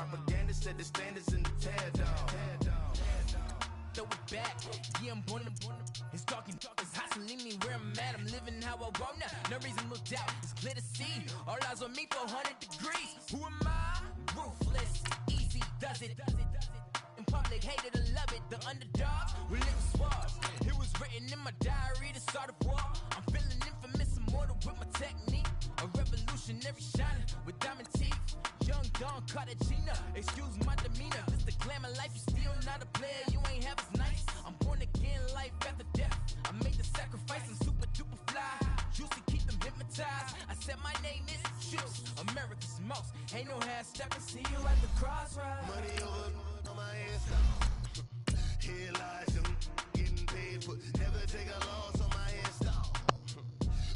propaganda set the standards in the tear down. Throw it back, yeah, I'm born to. It's talking, it's hot, so leave me where I'm at. I'm living how I want now. No reason to look doubt, it's clear to see. All eyes on me for 100 degrees. Who am I? Ruthless, easy, does it. In public, hated or love it. The underdogs, we live swabs. It was written in my diary, the start of war. I'm feeling infamous, immortal with my technique. A revolutionary shining with diamond teeth. Young Don Cartagena, excuse my demeanor. This the glamour life, you still not a player, you ain't half as nice. I'm born again, life after death. I made the sacrifice, I'm super duper fly. Juicy, keep them hypnotized. I said my name is Juice, America's most. Ain't no half stepping, see you at the crossroads. Money over on my head, stop. Here lies them getting paid, but never take a loss on my head, stop.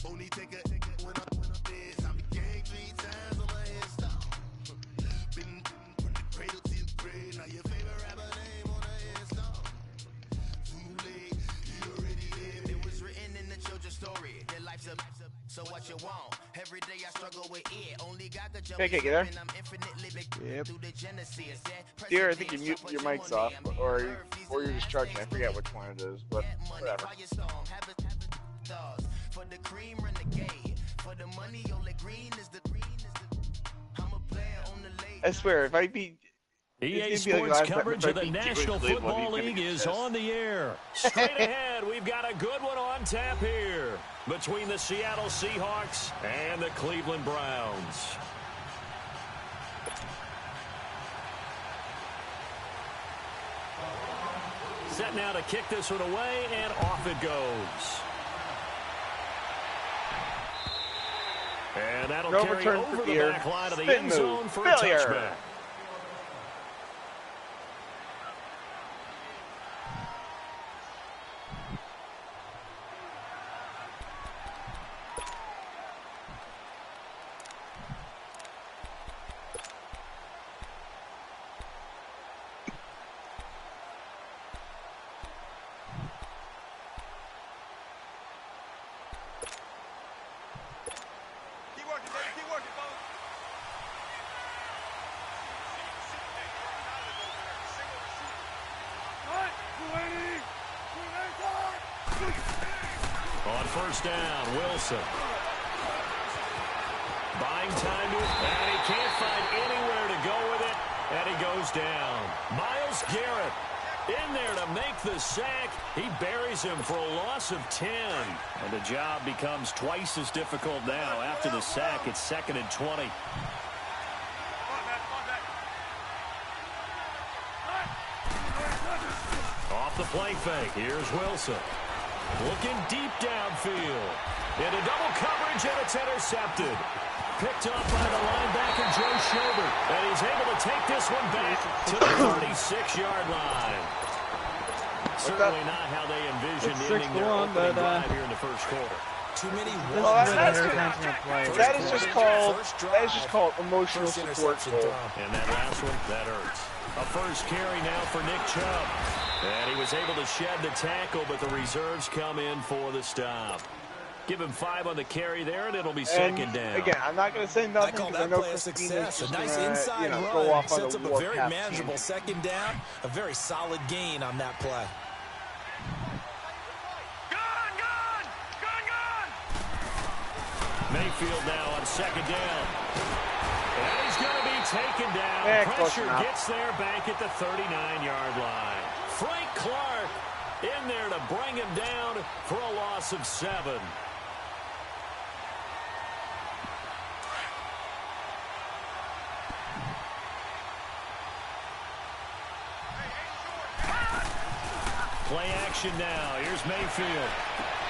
Only take a when I'm dead. I be gang 3 times on my head, stop. Been from the cradle to the grave. Now your favorite rapper name on the head, stop. Too late, you already dead. It was written in the children's story. Their life's a so what you want. Every day I struggle with it. Only God could jump. Okay, get there. I'm infinitely big through the genesis. Dear, I think your mic's off, or you're just charging. I forget which one it is, but whatever. For the cream renegade. For the money, only green is the I'm a player on the lake. I swear, if I beat EA Sports coverage of the National Football League is on the air. Straight ahead, we've got a good one on tap here between the Seattle Seahawks and the Cleveland Browns. Set now to kick this one away, and off it goes. And that'll carry over the back line of the end zone for a touchback. On first down, Wilson. Buying time to, and he can't find anywhere to go with it, and he goes down. Myles Garrett in there to make the sack. He buries him for a loss of 10. And the job becomes twice as difficult now. After the sack, it's 2nd and 20. Off the play fake, here's Wilson. Looking deep downfield. Into double coverage, and it's intercepted. Picked up by the linebacker, Joe Schobert. And he's able to take this one back to the 36-yard line. Certainly not how they envisioned ending their opening drive here in the first quarter. Too many that is just called emotional support. And that last one, that hurts. A first carry now for Nick Chubb. And he was able to shed the tackle, but the reserves come in for the stop. Give him 5 on the carry there, and it'll be second down. Again, I'm not going to say nothing because I know success. A nice inside run sets up a very manageable second down. A very solid gain on that play. Mayfield now on second down. And he's going to be taken down. Pressure gets there back at the 39-yard line. Frank Clark in there to bring him down for a loss of 7. Play action now. Here's Mayfield.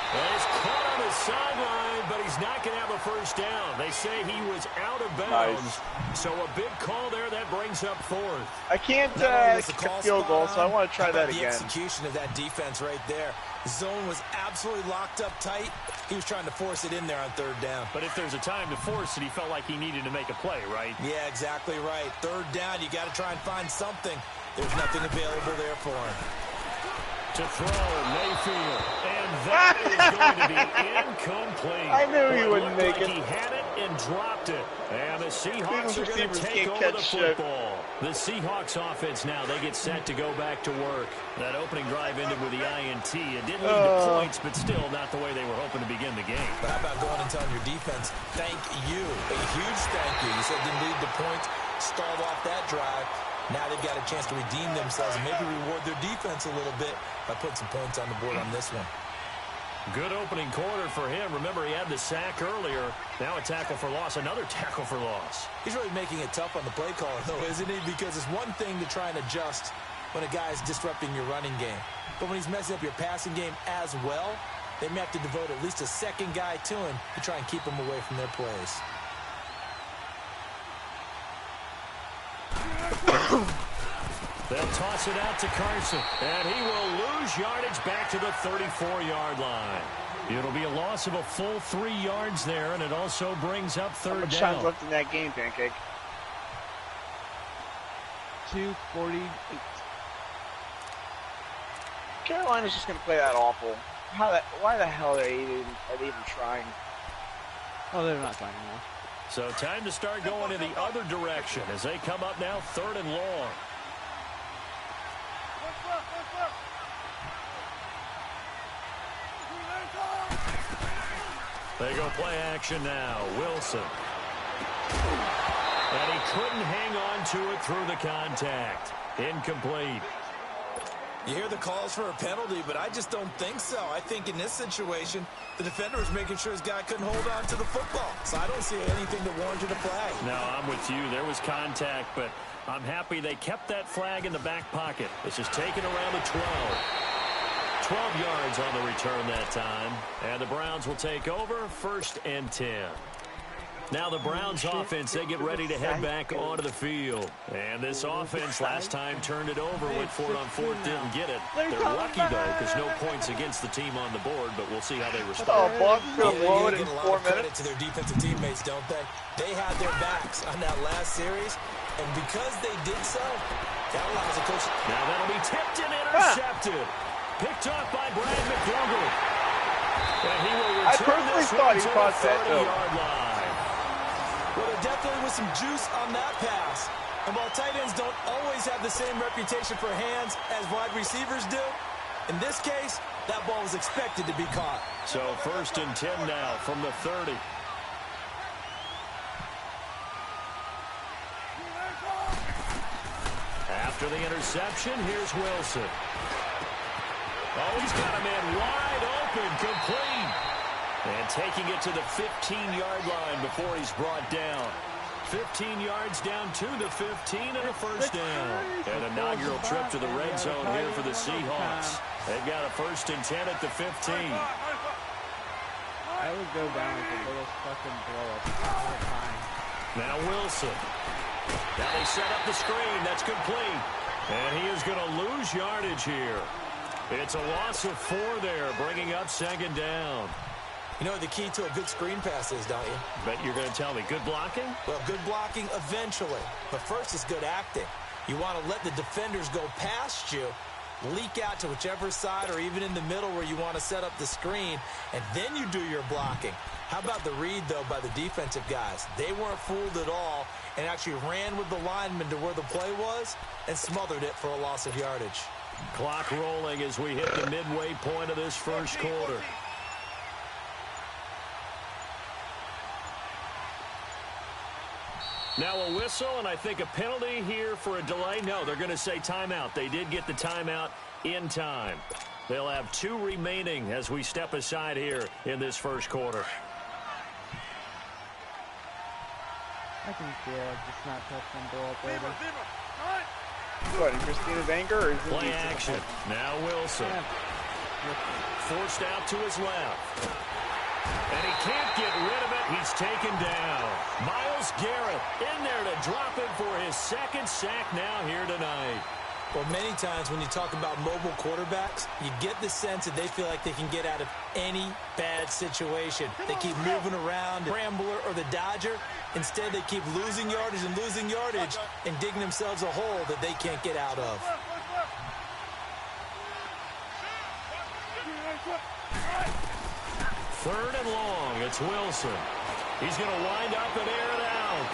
Well, he's caught on the sideline, but he's not going to have a first down. They say he was out of bounds. Nice. So a big call there that brings up 4th. I can't kick a field goal, so I want to try that again. The execution of that defense right there. The zone was absolutely locked up tight. He was trying to force it in there on 3rd down. But if there's a time to force it, he felt like he needed to make a play, right? Yeah, exactly right. 3rd down, you got to try and find something. There's nothing available there for him. To throw, Mayfield, and that is going to be incomplete. I knew he wouldn't make it. He had it and dropped it, and the Seahawks are going to take over the football. The Seahawks offense now, they get set to go back to work. That opening drive ended with the INT. It did lead to points, but still not the way they were hoping to begin the game. But how about going and telling your defense, thank you, a huge thank you. You said didn't lead to points, stalled off that drive. Now they've got a chance to redeem themselves and maybe reward their defense a little bit by putting some points on the board on this one. Good opening quarter for him. Remember, he had the sack earlier. Now a tackle for loss, another tackle for loss. He's really making it tough on the play caller, though, isn't he? Because it's one thing to try and adjust when a guy is disrupting your running game. But when he's messing up your passing game as well, they may have to devote at least a second guy to him to try and keep him away from their plays. They'll toss it out to Carson, and he will lose yardage back to the 34-yard line. It'll be a loss of a full 3 yards there, and it also brings up third down. How much time's left in that game, Pancake? 2:48. Carolina's just going to play that awful. Why the hell are they even trying? Oh, they're not trying anymore. So time to start going in the other direction as they come up now 3rd and long. They go play action now. Wilson. And he couldn't hang on to it through the contact. Incomplete. You hear the calls for a penalty, but I just don't think so. I think in this situation, the defender was making sure his guy couldn't hold on to the football. So I don't see anything that warranted a flag. No, I'm with you. There was contact, but I'm happy they kept that flag in the back pocket. This is taken around the 12. 12 yards on the return that time. And the Browns will take over 1st and 10. Now the Browns offense, they get ready to head back onto the field. And this offense last time turned it over, went for it on 4th, didn't get it. They're lucky, though, because no points against the team on the board, but we'll see how they respond. Oh, Buck's going to blow it in 4 They give a lot of credit minutes. to their defensive teammates, don't they? They had their backs on that last series, and because they did so, that allows the coach. Now that'll be tipped and intercepted. Picked off by Brad McDougall. And he will return I personally this thought one he to caught the that, too. 30-yard line. Well, there definitely was some juice on that pass. And while tight ends don't always have the same reputation for hands as wide receivers do, in this case, that ball was expected to be caught. So 1st and 10 now from the 30. After the interception, here's Wilson. Oh, he's got a man wide open, complete. And taking it to the 15-yard line before he's brought down. 15 yards down to the 15 and a 1st down. An inaugural trip to the red zone here for the Seahawks. They've got a 1st and 10 at the 15. I would go down with a little fucking blow up all the time. Now Wilson. Now they set up the screen. That's complete. And he is going to lose yardage here. It's a loss of 4 there, bringing up 2nd down. You know what the key to a good screen pass is, don't you? Bet you're going to tell me good blocking? Well, good blocking eventually. But first is good acting. You want to let the defenders go past you, leak out to whichever side or even in the middle where you want to set up the screen, and then you do your blocking. How about the read, though, by the defensive guys? They weren't fooled at all and actually ran with the lineman to where the play was and smothered it for a loss of yardage. Clock rolling as we hit the midway point of this 1st quarter. Now a whistle, and I think a penalty here for a delay. No, they're going to say timeout. They did get the timeout in time. They'll have 2 remaining as we step aside here in this 1st quarter. I think just not touch them, blow up later. What, in Christina's anger, or is it Play action. Now Wilson. Forced out to his left. And he can't get rid of it. He's taken down. Myles Garrett in there to drop him for his 2nd sack now here tonight. Well, many times when you talk about mobile quarterbacks, you get the sense that they feel like they can get out of any bad situation. They keep moving around, the Scrambler or the Dodger. Instead, they keep losing yardage and digging themselves a hole that they can't get out of. Third and long. It's Wilson. He's going to wind up and air it out.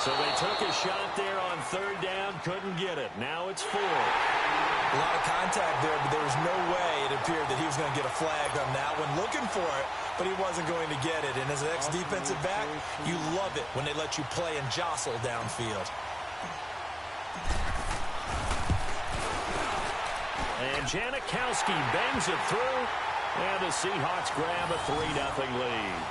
So they took a shot there on third down, couldn't get it. Now it's 4. A lot of contact there, but there was no way it appeared that he was going to get a flag on that one. Looking for it, but he wasn't going to get it. And as an ex-defensive back, you love it when they let you play and jostle downfield. And Janikowski bangs it through, and the Seahawks grab a 3-0 lead.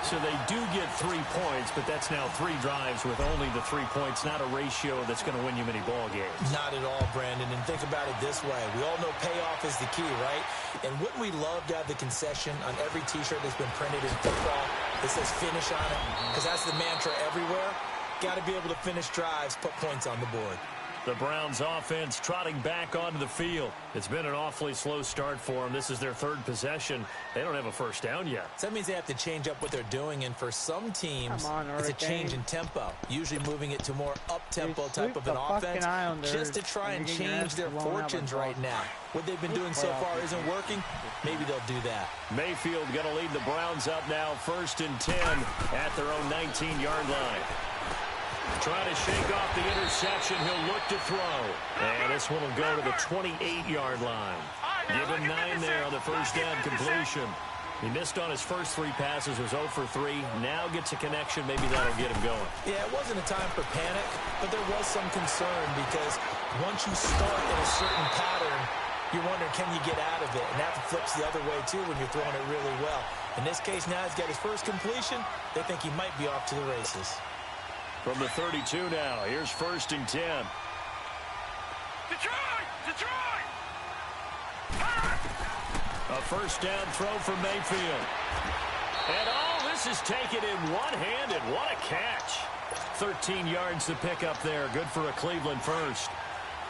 So they do get 3 points, but that's now 3 drives with only the 3 points, not a ratio that's going to win you many ball games. Not at all, Brandon. And think about it this way. We all know payoff is the key, right? And wouldn't we love to have the concession on every T-shirt that's been printed in football that says finish on it? Because that's the mantra everywhere. Got to be able to finish drives, put points on the board. The Browns offense trotting back onto the field. It's been an awfully slow start for them. This is their 3rd possession. They don't have a first down yet. So that means they have to change up what they're doing, and for some teams, it's a change in tempo, usually moving it to more up-tempo type of an offense just to try and change their fortunes right now. What they've been doing so far isn't working. Maybe they'll do that. Mayfield going to lead the Browns up now, 1st and 10 at their own 19-yard line. Trying to shake off the interception. He'll look to throw. And this one will go to the 28-yard line. Give him 9 there on the first down completion. He missed on his first 3 passes, was 0 for 3. Now gets a connection. Maybe that'll get him going. Yeah, it wasn't a time for panic, but there was some concern because once you start in a certain pattern, you're wondering, can you get out of it? And that flips the other way, too, when you're throwing it really well. In this case, now he's got his first completion. They think he might be off to the races. From the 32 now, here's 1st and 10. Detroit! A first down throw from Mayfield. And this is taken in one-handed. What a catch. 13 yards to pick up there. Good for a Cleveland first.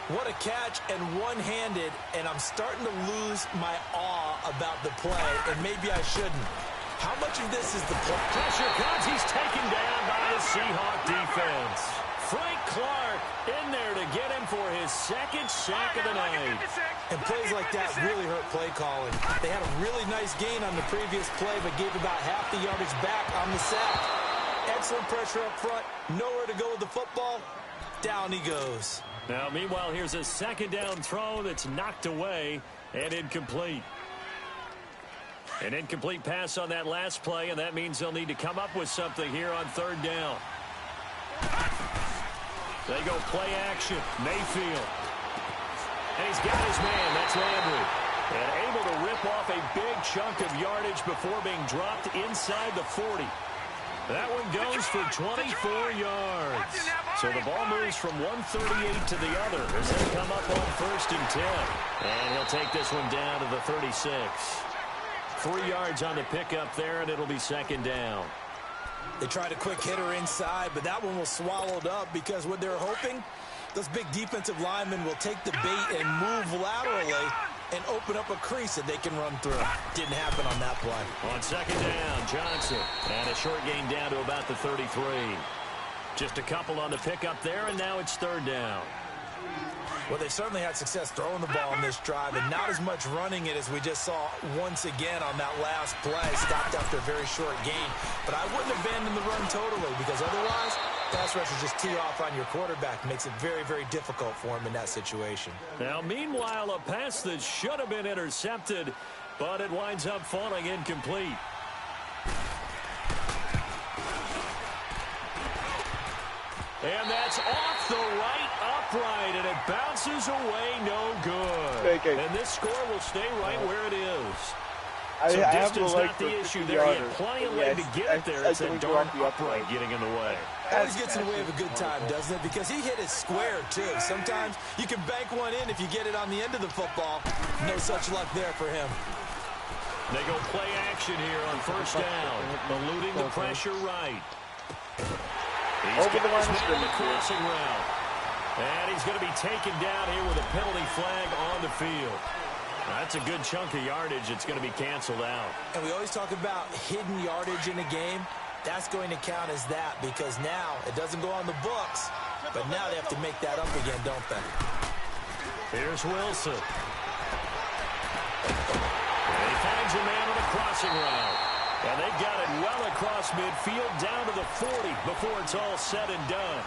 What a catch and one-handed, and I'm starting to lose my awe about the play, and maybe I shouldn't. How much of this is the play? Pressure comes. He's taken down by the Seahawk defense. Frank Clark in there to get him for his 2nd sack of the night. And plays like that really hurt play calling. They had a really nice gain on the previous play, but gave about half the yardage back on the sack. Excellent pressure up front. Nowhere to go with the football. Down he goes. Now, meanwhile, here's a 2nd down throw that's knocked away and incomplete. An incomplete pass on that last play, and that means they'll need to come up with something here on 3rd down. They go play action. Mayfield. And he's got his man. That's Landry. And able to rip off a big chunk of yardage before being dropped inside the 40. That one goes for 24 yards. So the ball moves from 138 to the other as they come up on 1st and 10. And he'll take this one down to the 36. 3 yards on the pickup there, and it'll be 2nd down. They tried a quick hitter inside, but that one was swallowed up because what they're hoping, those big defensive linemen will take the bait and move laterally and open up a crease that they can run through. Didn't happen on that play. On 2nd down, Johnson. And a short gain down to about the 33. Just a couple on the pickup there, and now it's 3rd down. Well, they certainly had success throwing the ball on this drive, and not as much running it as we just saw once again on that last play. Stopped after a very short gain. But I wouldn't abandon the run totally, because otherwise, pass rushers just tee off on your quarterback. Makes it very, very difficult for him in that situation. Now, meanwhile, a pass that should have been intercepted, but it winds up falling incomplete. And that's off the right upright, and it bounces away no good. Okay. And this score will stay right where it is. So I distance not the issue there. He had plenty of leg to get it there. It's that darn upright getting in the way. Always gets in the way of a good time, doesn't it? Because he hit it square, too. Sometimes you can bank one in if you get it on the end of the football. No such luck there for him. They go play action here on 1st down. Eluding the pressure right. He's Over the line of the crossing route. And he's going to be taken down here with a penalty flag on the field. That's a good chunk of yardage. It's going to be canceled out. And we always talk about hidden yardage in a game. That's going to count as that because now it doesn't go on the books, but now they have to make that up again, don't they? Here's Wilson. And he finds a man on a crossing route. And they've got it well across midfield down to the 40 before it's all said and done.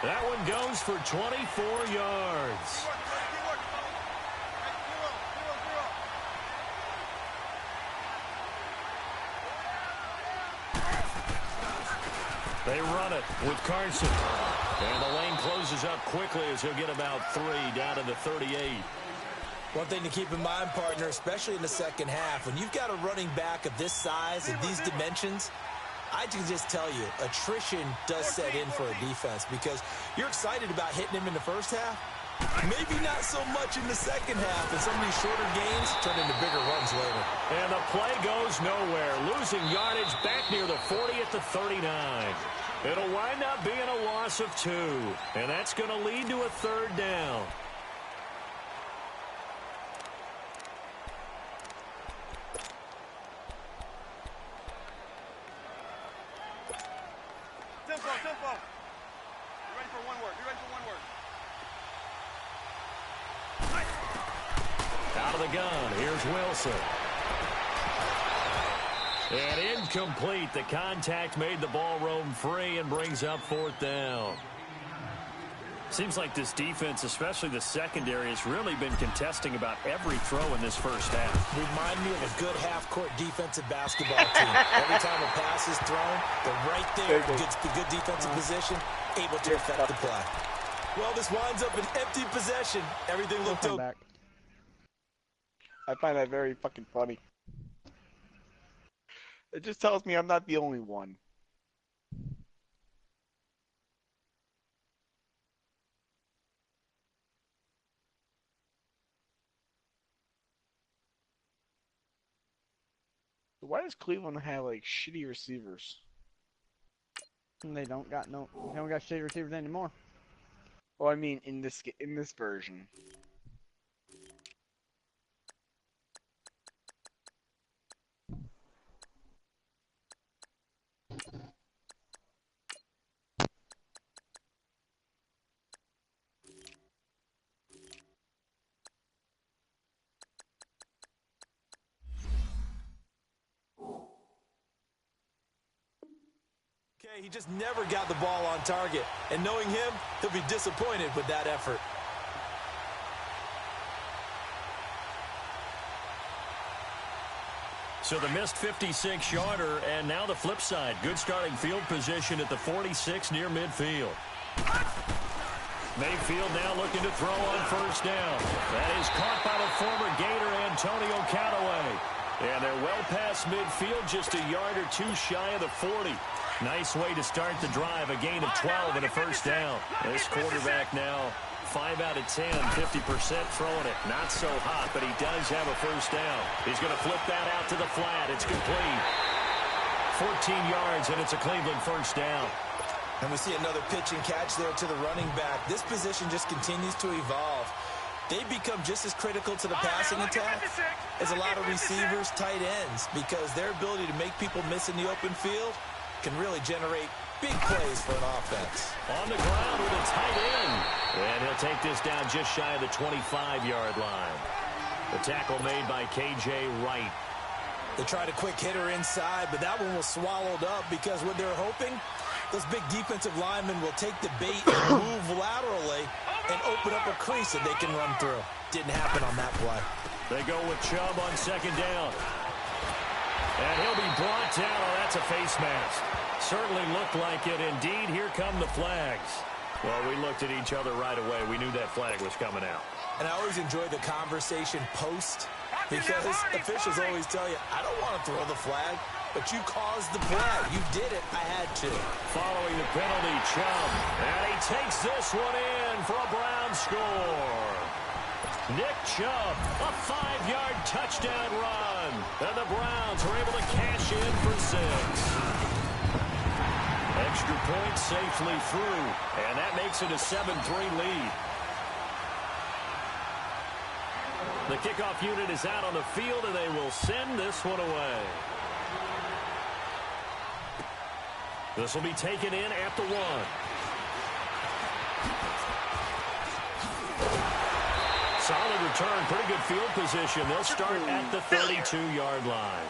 That one goes for 24 yards. They run it with Carson. And the lane closes up quickly as he'll get about 3 down to the 38. One thing to keep in mind, partner, especially in the second half, when you've got a running back of this size and these dimensions, I can just tell you, attrition does set in for a defense because you're excited about hitting him in the first half. Maybe not so much in the second half, and some of these shorter gains turn into bigger runs later. And the play goes nowhere, losing yardage back near the 40 at the 39. It'll wind up being a loss of 2, and that's going to lead to a 3rd down. Tempo. You ready for one word? Out of the gun, here's Wilson. And incomplete. The contact made the ball roam free and brings up 4th down. Seems like this defense, especially the secondary, has really been contesting about every throw in this first half. Remind me of a good half-court defensive basketball team. Every time a pass is thrown, they're right there, good defensive position, able to affect the play. Well, this winds up an empty possession. Everything looked okay. I find that very fucking funny. It just tells me I'm not the only one. Why does Cleveland have like shitty receivers? They don't got shitty receivers anymore. Well, I mean in this version. He just never got the ball on target. And knowing him, he'll be disappointed with that effort. So the missed 56-yarder, and now the flip side. Good starting field position at the 46 near midfield. Mayfield now looking to throw on 1st down. That is caught by the former Gator Antonio Callaway. And they're well past midfield, just a yard or 2 shy of the 40. Nice way to start the drive, a gain of 12 and a 1st down. This quarterback now 5 out of 10, 50% throwing it. Not so hot, but he does have a 1st down. He's going to flip that out to the flat. It's complete. 14 yards, and it's a Cleveland 1st down. And we see another pitch and catch there to the running back. This position just continues to evolve. They become just as critical to the passing attack as a lot of receivers, tight ends, because their ability to make people miss in the open field can really generate big plays for an offense. On the ground with a tight end. And he'll take this down just shy of the 25-yard line. The tackle made by K.J. Wright. They tried a quick hitter inside, but that one was swallowed up because what they're hoping, those big defensive linemen will take the bait and move laterally and open up a crease that they can run through. Didn't happen on that play. They go with Chubb on 2nd down. And he'll be brought down. Oh, that's a face mask. Certainly looked like it. Indeed, here come the flags. Well, we looked at each other right away. We knew that flag was coming out. And I always enjoy the conversation post because officials always tell you, I don't want to throw the flag, but you caused the play. You did it. I had to. Following the penalty, Chubb. And he takes this one in for a Brown score. Nick Chubb, a 5-yard touchdown run. And the Browns are able to cash in for 6. Extra point safely through. And that makes it a 7-3 lead. The kickoff unit is out on the field, and they will send this one away. This will be taken in at the 1. Solid return, pretty good field position. They'll start at the 32-yard line.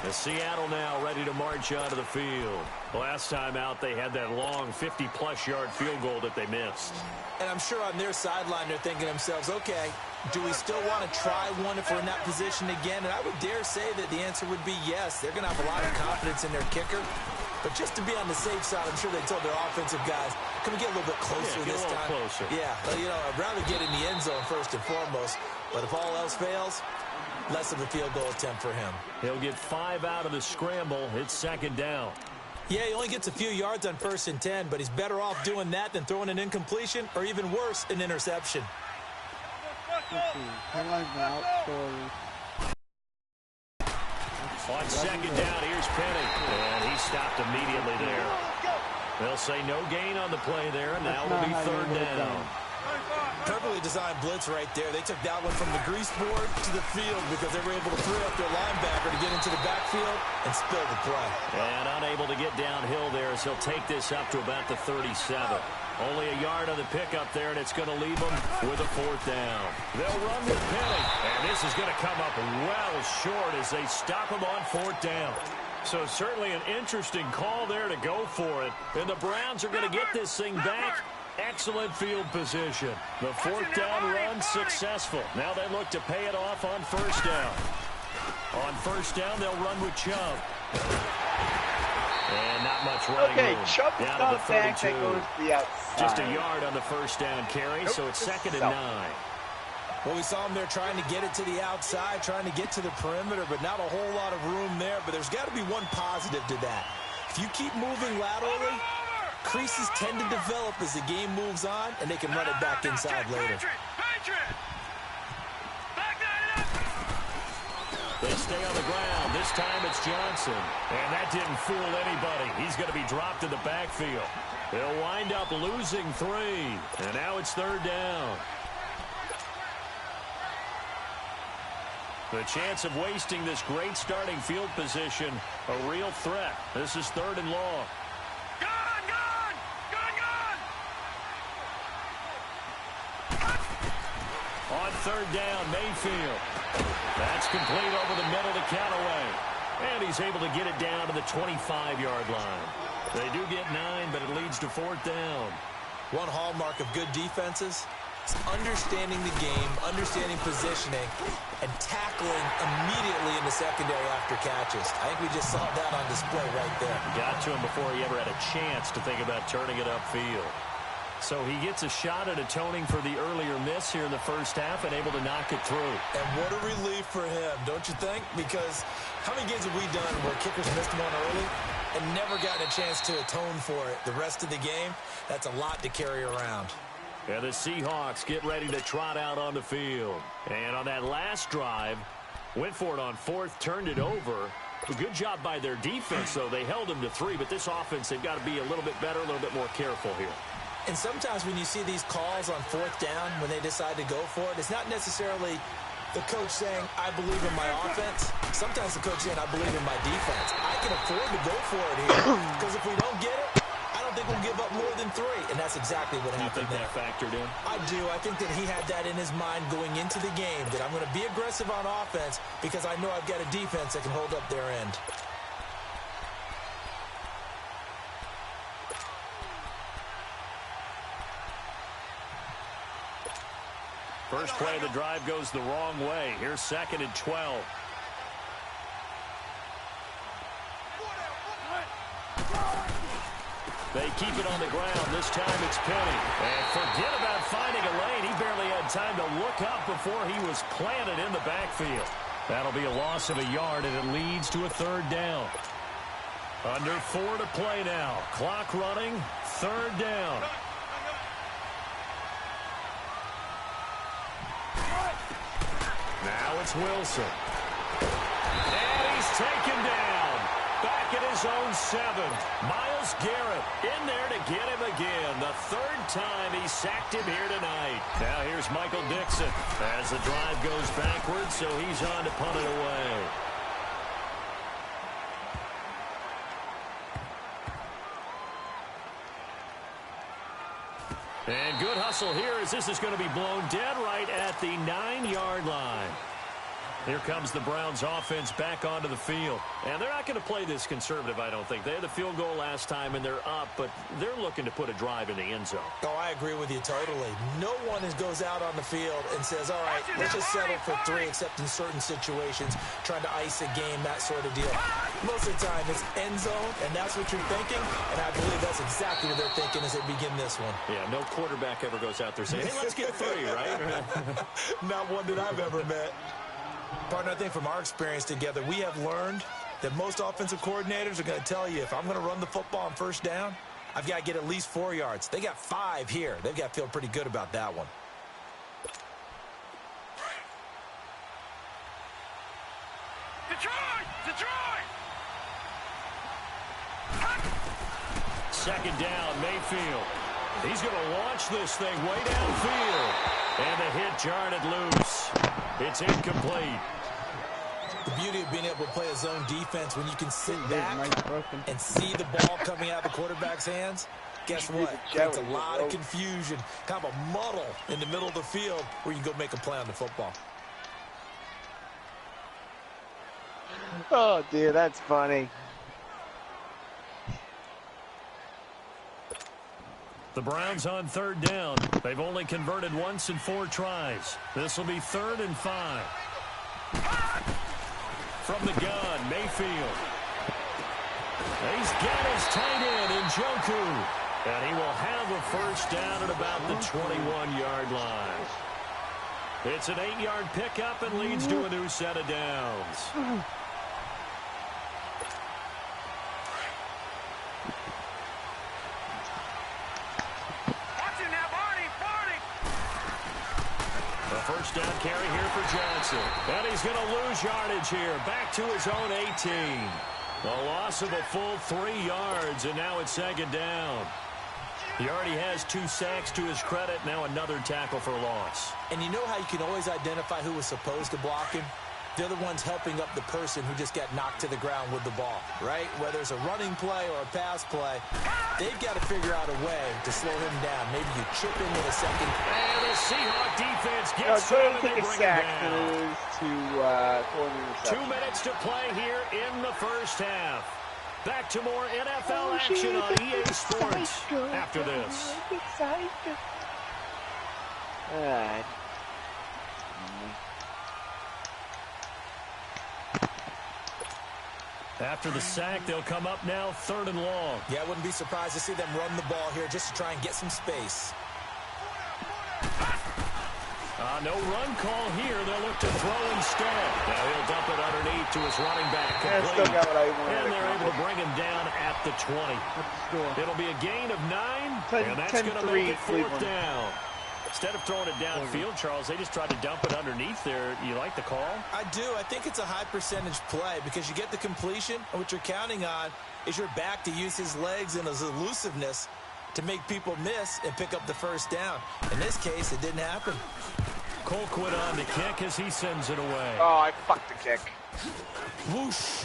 And Seattle now ready to march onto the field. Last time out, they had that long 50-plus yard field goal that they missed. And I'm sure on their sideline they're thinking to themselves, okay, do we still want to try one if we're in that position again? And I would dare say that the answer would be yes. They're going to have a lot of confidence in their kicker. But just to be on the safe side, I'm sure they told their offensive guys, can we get a little bit closer this time? Closer. Yeah, you know, I'd rather get in the end zone first and foremost. But if all else fails, less of a field goal attempt for him. He'll get 5 out of the scramble. It's second down. Yeah, he only gets a few yards on 1st and 10, but he's better off doing that than throwing an incompletion or even worse, an interception. On second down, here's Penny. And he stopped immediately there. They'll say no gain on the play there, and now it'll be third down. Perfectly designed blitz right there. They took that one from the grease board to the field because they were able to free up their linebacker to get into the backfield and spill the play. And unable to get downhill there as he'll take this up to about the 37. Only a yard on the pickup there, and it's going to leave them with a 4th down. They'll run with Penny, and this is going to come up well short as they stop him on 4th down. So certainly an interesting call there to go for it. And the Browns are going to get this thing back. Excellent field position. The 4th down run successful. Now they look to pay it off on 1st down. On 1st down, they'll run with Chubb. And not much running room. Chubb down not to the 32. back that goes to the outside. Just a yard on the 1st down carry, so it's 2nd and 9. Well, we saw him there trying to get it to the outside, trying to get to the perimeter, but not a whole lot of room there. But there's got to be one positive to that. If you keep moving laterally, creases tend to develop as the game moves on, and they can run it back inside later. They stay on the ground. This time it's Johnson. And that didn't fool anybody. He's going to be dropped in the backfield. They'll wind up losing 3. And now it's 3rd down. The chance of wasting this great starting field position, a real threat. This is 3rd and long. On 3rd down, Mayfield. That's complete over the middle to Callaway. And he's able to get it down to the 25-yard line. They do get 9, but it leads to 4th down. One hallmark of good defenses is understanding the game, understanding positioning, and tackling immediately in the secondary after catches. I think we just saw that on display right there. Got to him before he ever had a chance to think about turning it upfield. So he gets a shot at atoning for the earlier miss here in the 1st half and able to knock it through. And what a relief for him, don't you think? Because how many games have we done where kickers missed one early and never gotten a chance to atone for it the rest of the game? That's a lot to carry around. And the Seahawks get ready to trot out on the field. And on that last drive, went for it on 4th, turned it over. A good job by their defense, though. They held them to 3, but this offense, they've got to be a little bit better, a little bit more careful here. And sometimes when you see these calls on 4th down, when they decide to go for it, it's not necessarily the coach saying, I believe in my offense. Sometimes the coach saying, I believe in my defense. I can afford to go for it here because if we don't get it, I don't think we'll give up more than 3. And that's exactly what happened there. You think that factored in? I do. I think that he had that in his mind going into the game, that I'm going to be aggressive on offense because I know I've got a defense that can hold up their end. First play of the drive goes the wrong way. Here's 2nd and 12. They keep it on the ground. This time it's Penny. And forget about finding a lane. He barely had time to look up before he was planted in the backfield. That'll be a loss of a yard, and it leads to a 3rd down. Under 4 to play now. Clock running. 3rd down. Now it's Wilson. And he's taken down. Back at his own 7. Myles Garrett in there to get him again. The 3rd time he sacked him here tonight. Now here's Michael Dixon as the drive goes backwards, so he's on to punt it away. And good hustle here as this is going to be blown dead right at the 9-yard line. Here comes the Browns offense back onto the field. And they're not going to play this conservative, I don't think. They had the field goal last time, and they're up, but they're looking to put a drive in the end zone. Oh, I agree with you totally. No one goes out on the field and says, all right, let's just settle for 3, except in certain situations, trying to ice a game, that sort of deal. Most of the time, it's end zone, and that's what you're thinking, and I believe that's exactly what they're thinking as they begin this one. Yeah, no quarterback ever goes out there saying, hey, let's get 3, right? Not one that I've ever met. Partner, I think from our experience together, we have learned that most offensive coordinators are going to tell you, if I'm going to run the football on first down, I've got to get at least 4 yards. They got 5 here. They've got to feel pretty good about that one. Detroit! Second down, Mayfield. He's going to launch this thing way downfield. And the hit jarred it loose. It's incomplete. The beauty of being able to play a zone defense when you can sit back and see the ball coming out of the quarterback's hands, guess what? It creates a lot of confusion, kind of a muddle in the middle of the field where you can go make a play on the football. Oh, dear, that's funny. The Browns on third down. They've only converted once in 4 tries. This will be 3rd and 5. From the gun, Mayfield. He's got his tight end in Njoku. And he will have a first down at about the 21-yard line. It's an 8-yard pickup and leads to a new set of downs. First down carry here for Johnson. And he's going to lose yardage here. Back to his own 18. A loss of a full 3 yards, and now it's second down. He already has 2 sacks to his credit. Now another tackle for loss. And you know how you can always identify who was supposed to block him? They're the ones helping up the person who just got knocked to the ground with the ball, right? Whether it's a running play or a pass play, they've got to figure out a way to slow him down. Maybe you chip in with a second. And the Seahawk defense gets so him and take they a bring sack him down. to 2 minutes to play here in the first half. Back to more NFL action on EA Sports after this. All right. After the sack, they'll come up now 3rd and long. Yeah, I wouldn't be surprised to see them run the ball here just to try and get some space. No run call here. They'll look to throw instead. Now he'll dump it underneath to his running back. Still got what I wanted. And they're able to bring him down at the 20. It'll be a gain of 9, and that's going to make it 4th down. Instead of throwing it downfield, Charles, they just tried to dump it underneath there. You like the call? I do. I think it's a high-percentage play because you get the completion, and what you're counting on is your back to use his legs and his elusiveness to make people miss and pick up the first down. In this case, it didn't happen. Colquitt on the kick as he sends it away. Oh, I fucked the kick. Whoosh.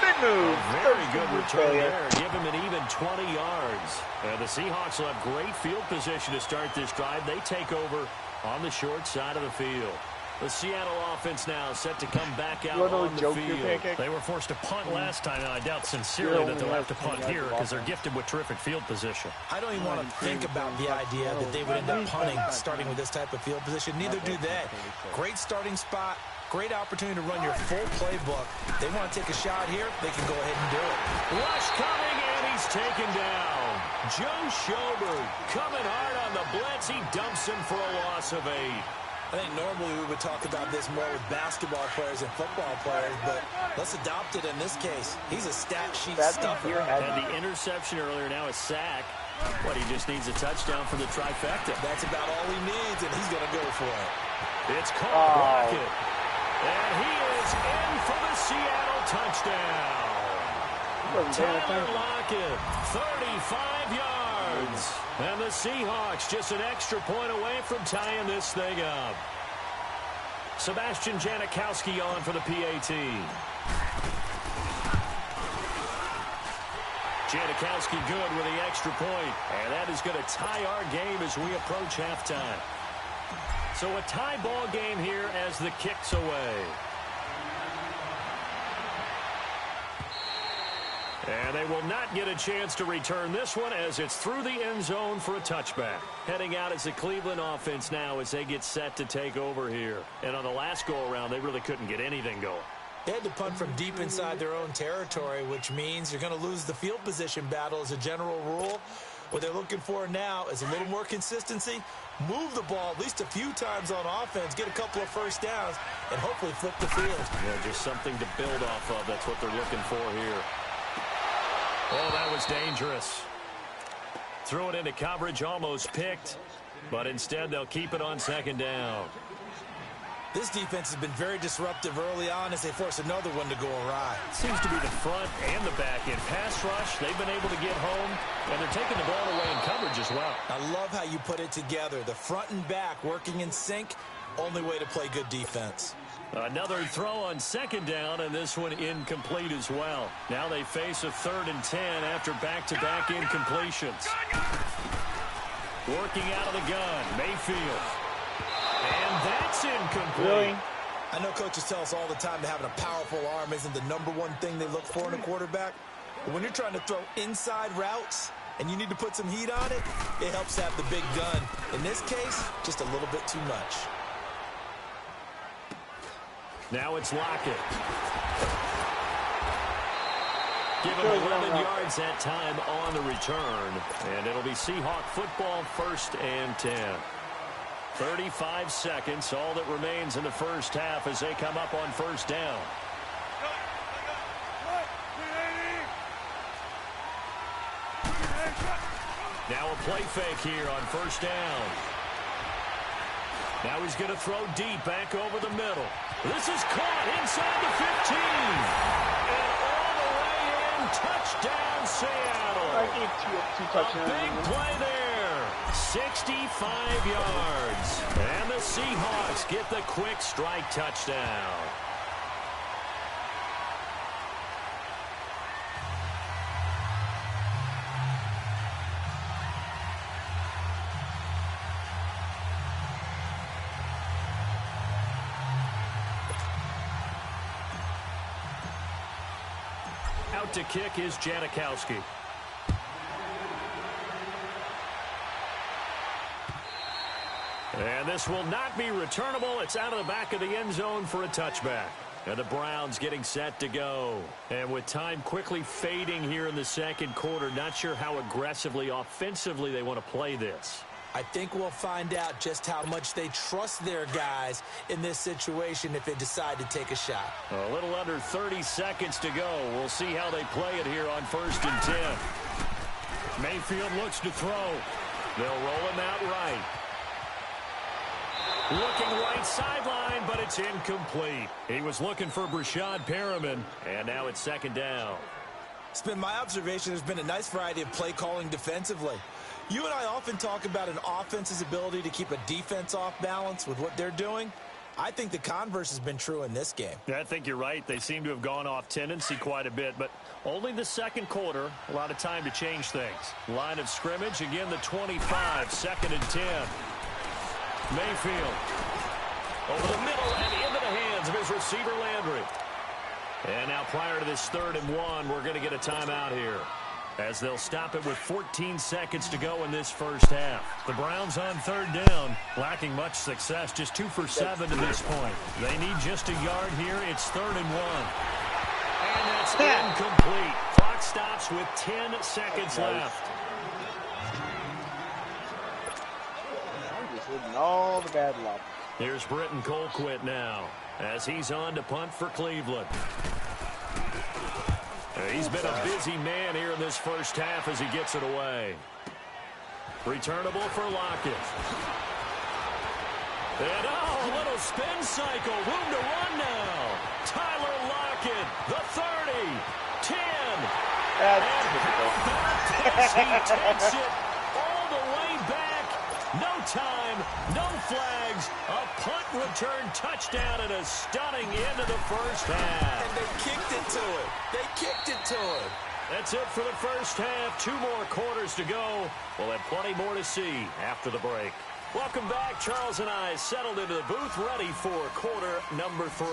Big move. Very good return there. Give him an even 20 yards. And the Seahawks will have great field position to start this drive. They take over on the short side of the field. The Seattle offense now set to come back out on the field. They were forced to punt last time, and I doubt sincerely that they'll have to punt here because they're gifted with terrific field position. I don't even want to think about the idea that they would end up punting starting with this type of field position. Neither do they. Great starting spot. Great opportunity to run your full playbook. They want to take a shot here, they can go ahead and do it. Rush coming, and he's taken down. Joe Schobert coming hard on the blitz. He dumps him for a loss of 8. I think normally we would talk about this more with basketball players and football players, but let's adopt it in this case. He's a stat sheet stuffer. Had the interception earlier, now a sack. What, he just needs a touchdown for the trifecta. That's about all he needs, and he's going to go for it. It's called Rocket. And he is in for the Seattle touchdown. Tyler Lockett, 35 yards. And the Seahawks just an extra point away from tying this thing up. Sebastian Janikowski on for the PAT. Janikowski good with the extra point. And that is going to tie our game as we approach halftime. So a tie ball game here as the kick's away. And they will not get a chance to return this one as it's through the end zone for a touchback. Heading out as the Cleveland offense now as they get set to take over here. And on the last go-around, they really couldn't get anything going. They had to punt from deep inside their own territory, which means you're going to lose the field position battle as a general rule. What they're looking for now is a little more consistency, move the ball at least a few times on offense, get a couple of first downs, and hopefully flip the field. Yeah, just something to build off of. That's what they're looking for here. Oh, that was dangerous. Threw it into coverage, almost picked, but instead they'll keep it on second down. This defense has been very disruptive early on as they force another one to go awry. Seems to be the front and the back end. Pass rush, they've been able to get home, and they're taking the ball away in coverage as well. I love how you put it together. The front and back working in sync, only way to play good defense. Another throw on second down, and this one incomplete as well. Now they face a 3rd and 10 after back-to-back incompletions. Working out of the gun, Mayfield. And that's incomplete. Really? I know coaches tell us all the time that having a powerful arm isn't the #1 thing they look for in a quarterback. But when you're trying to throw inside routes and you need to put some heat on it, it helps to have the big gun. In this case, just a little bit too much. Now it's Lockett. Give him 11 yards that time on the return. And it'll be Seahawk football, 1st and 10. 35 seconds, all that remains in the first half as they come up on 1st down. Now a play fake here on 1st down. Now he's going to throw deep back over the middle. This is caught inside the 15. And all the way in, touchdown Seattle. I gave two touchdowns. A big play there. 65 yards. And the Seahawks get the quick strike touchdown. Out to kick is Janikowski. And this will not be returnable. It's out of the back of the end zone for a touchback. And the Browns getting set to go. And with time quickly fading here in the second quarter, not sure how aggressively, offensively they want to play this. I think we'll find out just how much they trust their guys in this situation if they decide to take a shot. A little under 30 seconds to go. We'll see how they play it here on 1st and 10. Mayfield looks to throw. They'll roll him out right. Looking right sideline, but it's incomplete. He was looking for Brashad Perriman, and now it's 2nd down. It's been my observation there's been a nice variety of play calling defensively. You and I often talk about an offense's ability to keep a defense off balance with what they're doing. I think the converse has been true in this game. Yeah, I think you're right. They seem to have gone off tendency quite a bit, but only the second quarter, a lot of time to change things. Line of scrimmage, again the 25, 2nd and 10. Mayfield over the middle and into the hands of his receiver Landry. And now prior to this 3rd and 1, we're going to get a timeout here, as they'll stop it with 14 seconds to go in this first half. The Browns on 3rd down, lacking much success, just 2 for 7 to this point. They need just a yard here. It's 3rd and 1. And that's incomplete. Clock stops with 10 seconds left. I'm just hitting all the bad luck. Here's Britton Colquitt now, as he's on to punt for Cleveland. He's been a busy man here in this first half as he gets it away. Returnable for Lockett. And a little spin cycle. Room to run now. Tyler Lockett, the 30, 10. That's He takes it all the way back. No time, no flags. A punt return touchdown and a stunning end of the first half. And they kicked it to him. They kicked it to him. That's it for the first half. 2 more quarters to go. We'll have plenty more to see after the break. Welcome back. Charles and I settled into the booth, ready for quarter number 3.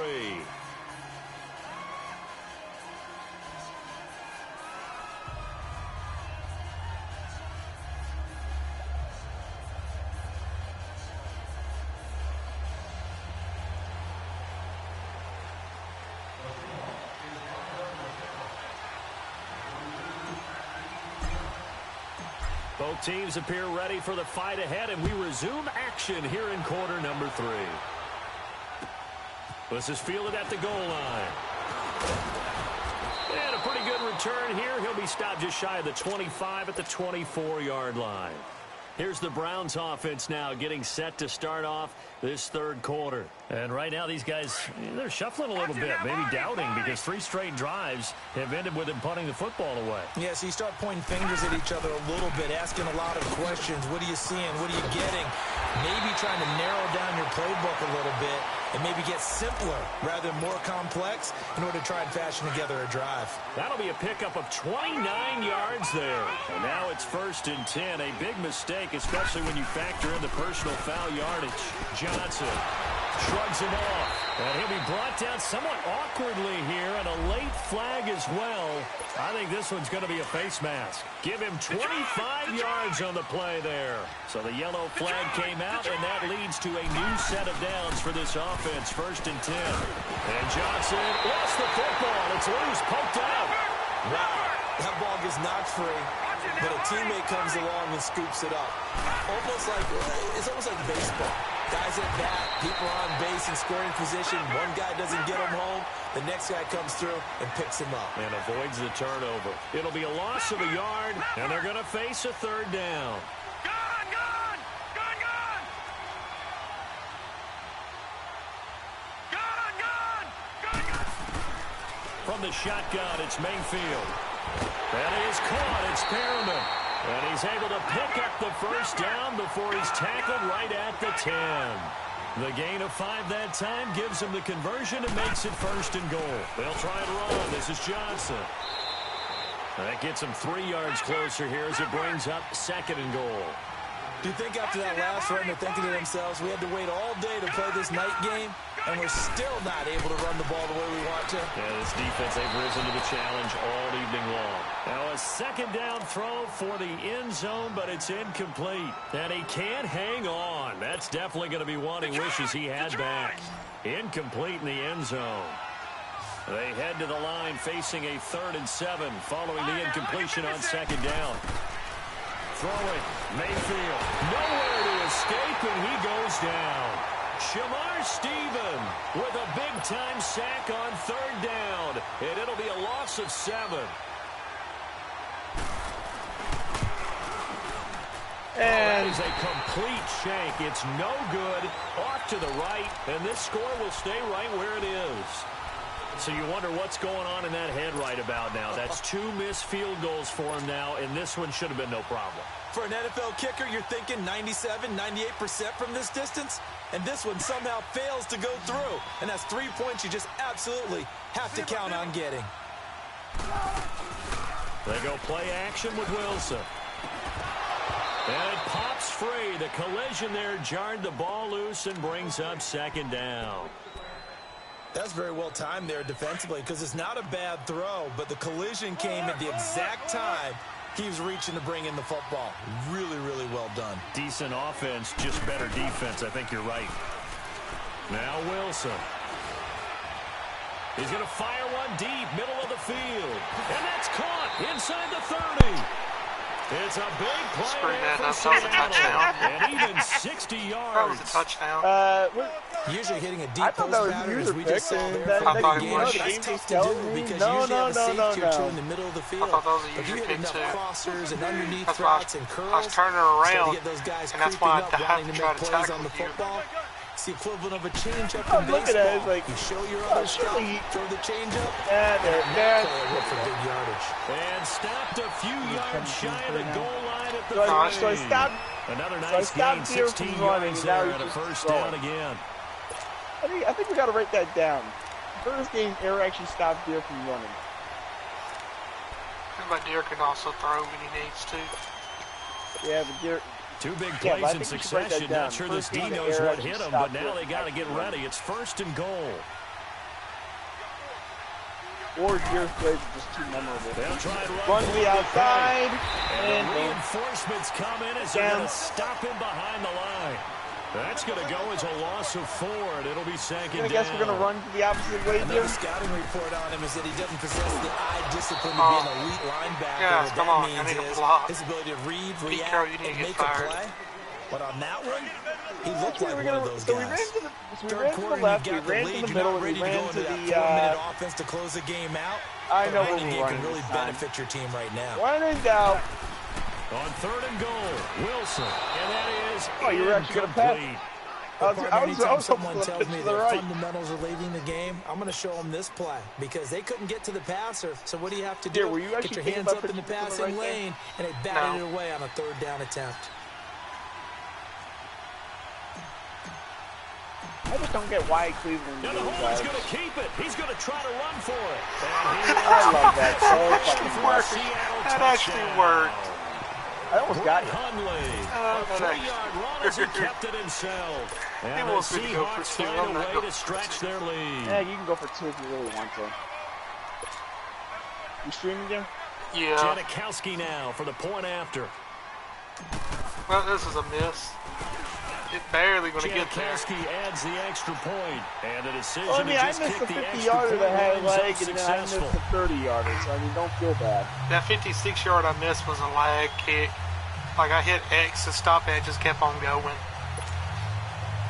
Both teams appear ready for the fight ahead, and we resume action here in quarter number 3. This is fielded at the goal line. And a pretty good return here. He'll be stopped just shy of the 25 at the 24-yard line. Here's the Browns offense now getting set to start off this third quarter. And right now these guys, they're shuffling a little bit, maybe doubting, because 3 straight drives have ended with them punting the football away. Yeah, so you start pointing fingers at each other a little bit, asking a lot of questions. What are you seeing? What are you getting? Maybe trying to narrow down your playbook a little bit and maybe get simpler rather than more complex in order to try and fashion together a drive. That'll be a pickup of 29 yards there. And now it's 1st and 10. A big mistake, especially when you factor in the personal foul yardage. Johnson shrugs him off. And he'll be brought down somewhat awkwardly here, and a late flag as well. I think this one's going to be a face mask. Give him 25 yards on the play there. So the yellow flag came out, and that leads to a new set of downs for this offense. 1st and 10. And Johnson lost the football. It's loose, poked out. Wow, that ball gets knocked free, but a teammate comes along and scoops it up. It's almost like baseball. Guys at bat, people are on base in scoring position. One guy doesn't get him home. The next guy comes through and picks him up. And avoids the turnover. It'll be a loss of a yard, and they're going to face a 3rd down. From the shotgun, it's Mayfield. That is caught. It's Perriman. And he's able to pick up the 1st down before he's tackled right at the 10. The gain of 5 that time gives him the conversion and makes it 1st and goal. They'll try and run. This is Johnson. That gets him 3 yards closer here as it brings up 2nd and goal. Do you think after that last run they're thinking to themselves, we had to wait all day to play this night game, and we're still not able to run the ball the way we want to? Yeah, this defense, they've risen to the challenge all evening long. Now a 2nd down throw for the end zone, but it's incomplete. And he can't hang on. That's definitely going to be one he wishes he had back. Incomplete in the end zone. They head to the line facing a 3rd and 7 following the incompletion on 2nd down. Throwing, Mayfield, nowhere to escape, and he goes down. Shamar Stephen with a big-time sack on 3rd down, and it'll be a loss of 7. And that is a complete shank. It's no good, off to the right, and this score will stay right where it is. So you wonder what's going on in that head right about now. That's 2 missed field goals for him now, and this one should have been no problem. For an NFL kicker, you're thinking 97, 98% from this distance, and this one somehow fails to go through. And that's 3 points you just absolutely have to count on getting. They go play action with Wilson. And it pops free. The collision there jarred the ball loose and brings up 2nd down. That's very well timed there defensively, because it's not a bad throw, but the collision came at the exact time he was reaching to bring in the football. Really, really well done. Decent offense, just better defense. I think you're right. Now Wilson. He's going to fire one deep, middle of the field. And that's caught inside the 30. It's a big play there for Seattle. And even 60 yards. That was a touchdown. Usually hitting a deep I thought post that was pattern, as user we pick, just saw and there that from the next game. game That's was tough to telling do me, because no, usually have a safety or two no. in the middle of the field. I thought that was a But you user hit pick enough too. crossers and underneath That's why routes and curls. I was turning Start around, to get those guys and that's creeping why I up, have wanting to to try make to plays tackle on the you. football. It's the equivalent of a change-up I'm in looking at it, baseball. it's like, You show your other stuff, surely- throw the change-up, Yeah, and there. for big yardage. And stopped a few yards shy of the goal line at the So I 30. stopped. Another So I nice gain, stopped here 16 from running, yards and now there he's at a just 1st down throwing. again. I think we got to write that down. First game, Air actually stopped Deer from running. But Deer can also throw when he needs to. Yeah, but Deer, Two big plays in succession. Not sure this D knows what hit him, but now they got to get ready. It's 1st and goal. Or your plays are just too memorable. They'll try and run to the outside. And the reinforcements come in as they're going to stop him behind the line. That's going to go as a loss of 4, and it'll be second down. I guess we're going to run to the opposite way here. Another scouting report on him is that he doesn't possess the eye discipline to be an elite linebacker. Yeah, what come that on, means I need is a block. his ability to read, Pete react, Carroll, you need and to get make a fired. play. But on that one, he looked like one of those So we guys. ran to the Third quarter, left, you we got the ran lead. to the You're middle, not we ready to ran go to into that the 4-minute offense to close the game out. I know But what running we're game running can really this time. benefit your team right now. When in doubt. On 3rd and goal, Wilson. And that is you were actually going to pass. Anytime someone hopeful tells me to their the right. fundamentals are leading the game, I'm going to show them this play because they couldn't get to the passer. So what do you have to do? Here, were you Get actually your hands thinking up in the about passing pitching to the right lane, and they batted it away on a 3rd down attempt. I just don't get why Cleveland Now the Hornets going to keep it. He's going to try to run for it. I love that so fucking much. That actually worked. I almost got it. Hundley. A 3-yard run as he kept it himself. And the wants me to go for Seahawks 2. find I'm a not way going to for stretch 2. their lead. Yeah, you can go for 2 if you really want to. You streaming, Jim? Yeah. Janikowski now for the point after. Well, this is a miss. It's barely going to get there. Janikowski adds the extra point, and the decision Well, I mean, to I just missed kick the the extra 50-yarder point that had a remains leg, and then I missed unsuccessful. the 30-yarder, so I mean, don't feel bad. That 56-yard I missed was a lag kick. Like, I hit X to stop it, it just kept on going.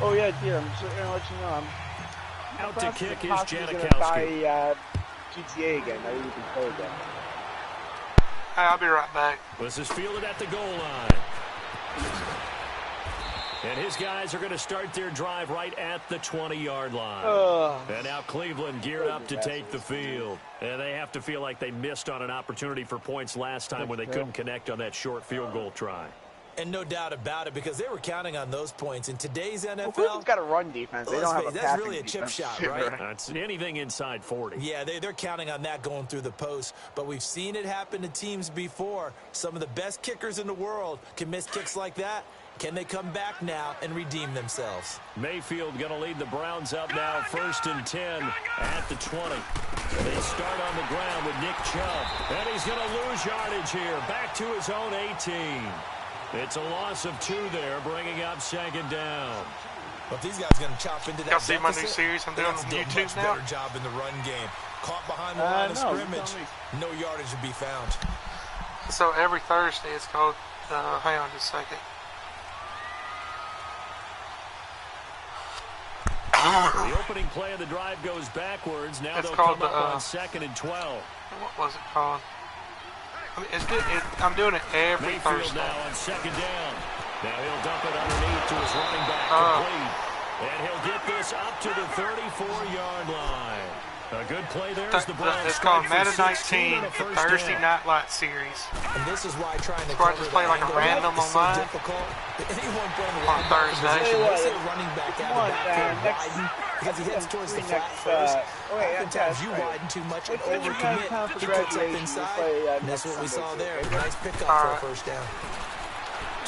Oh, yeah, dear, I'm just going to let you know. Out to kick is going to Janikowski. buy GTA again. I really can play again. Hey, I'll be right back. This is fielded at the goal line. And his guys are going to start their drive right at the 20-yard line. And now Cleveland geared up to take the field. And they have to feel like they missed on an opportunity for points last time when they couldn't connect on that short field goal try. And no doubt about it, because they were counting on those points. In today's NFL, well, Cleveland's got a run defense. They don't have a that's really a chip defense. shot, right? That's anything inside 40. Yeah, they're counting on that going through the post. But we've seen it happen to teams before. Some of the best kickers in the world can miss kicks like that. Can they come back now and redeem themselves? Mayfield going to lead the Browns up now, 1st and 10 at the 20. They start on the ground with Nick Chubb. And he's going to lose yardage here, back to his own 18. It's a loss of 2 there, bringing up 2nd down. But if these guys are going to chop into that Y'all see my new deficit, series I'm doing on they have to do a YouTube much now? better job in the run game. Caught behind the line of No, scrimmage, no yardage to be found. So every Thursday it's called, hang on just a second. The opening play of the drive goes backwards. Now It's they'll called come up the, on 2nd and 12. What was it called? I mean, it's good. I'm doing it every Mayfield Thursday. now on 2nd down. Now he'll dump it underneath to his running back, complete. And he'll get this up to the 34-yard line. A good play there as the Browns. It's called strike Madden for 16 19, and a the first Thursday down. Night Light series. And this is why trying to Where I cover just play the like a angle random is so online. difficult. Anyone playing the On linebacker Thursday. position, Hey, they see what? a running back Come out on, of the backfield next- widen because he heads towards the next, flat first. yeah, Oftentimes yeah, you right. widen too much and Let's say we have overcommit. time for He cuts up graduation. inside, We'll play, and that's next what we saw Sunday, there. okay? Nice pickup All for a right. first down.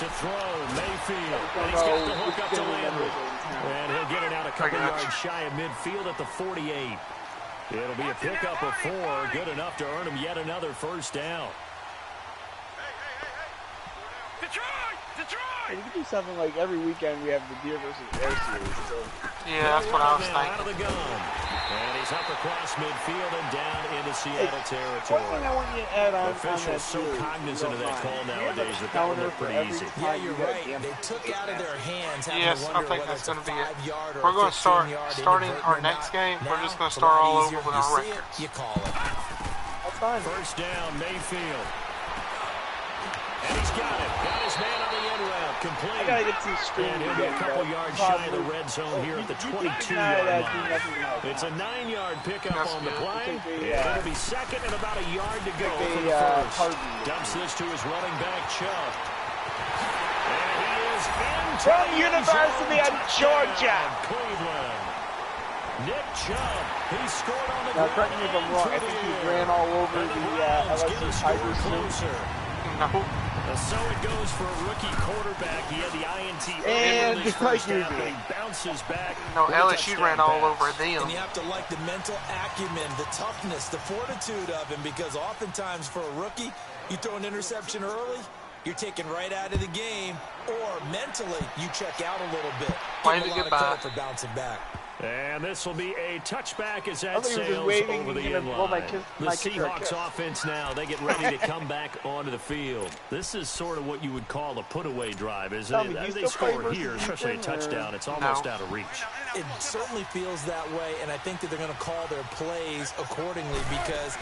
To throw, Mayfield. And he's got the hook up to Landry. And he'll get it out a couple yards shy of midfield at the 48. It'll be a pickup of 4, good enough to earn him yet another first down. Hey, we could do something like every weekend we have the Deer versus Air series. So. Yeah, that's what I was Now out of thinking. the gun. And he's up across midfield and down into Seattle One territory. thing I want you to add on that Officials so series, cognizant of that call nowadays that that would counter look for pretty every easy. time Yeah, you you're get a right. damn They took out of their hands having Yes, to I wonder think whether that's it's a going to be it. 5-yard or We're going to start 15-yard starting inadvertent our or next not. game. We're Now, just going it's to a start lot all easier. over with You our see it, records. you call it. That's fine. First down, Mayfield. And he's got it. Got his man on the end route. Complete. I gotta get to the stream And he'll be again, a couple but yards shy of the probably- red zone here at the you 22-yard think line. nothing else. It's a 9-yard pickup That's on the good. play. It's like And a, it'll be second and about a yard to go like for a, the first. Harden. Dumps this to his running back, Chubb. And he is into From the end University zone. of Georgia. Touchdown, Cleveland. Nick Chubb, he scored on the Now, ground. correct me if I'm wrong. I think he ran all over And the the Browns get LSU a score Tigers. closer. No. So it goes for a rookie quarterback. He had the INT and early in his first half, but he bounces back. No, LSU ran all over them. And you have to like the mental acumen, the toughness, the fortitude of him, because oftentimes for a rookie, you throw an interception early, you're taken right out of the game, or mentally you check out a little bit. Give him a lot of credit for bouncing back. And this will be a touchback as that sails over the end line. The Seahawks offense now, they get ready to come back onto the field. This is sort of what you would call a put-away drive, isn't it? As they score here, especially a touchdown, it's almost out of reach. It certainly feels that way, and I think that they're going to call their plays accordingly, because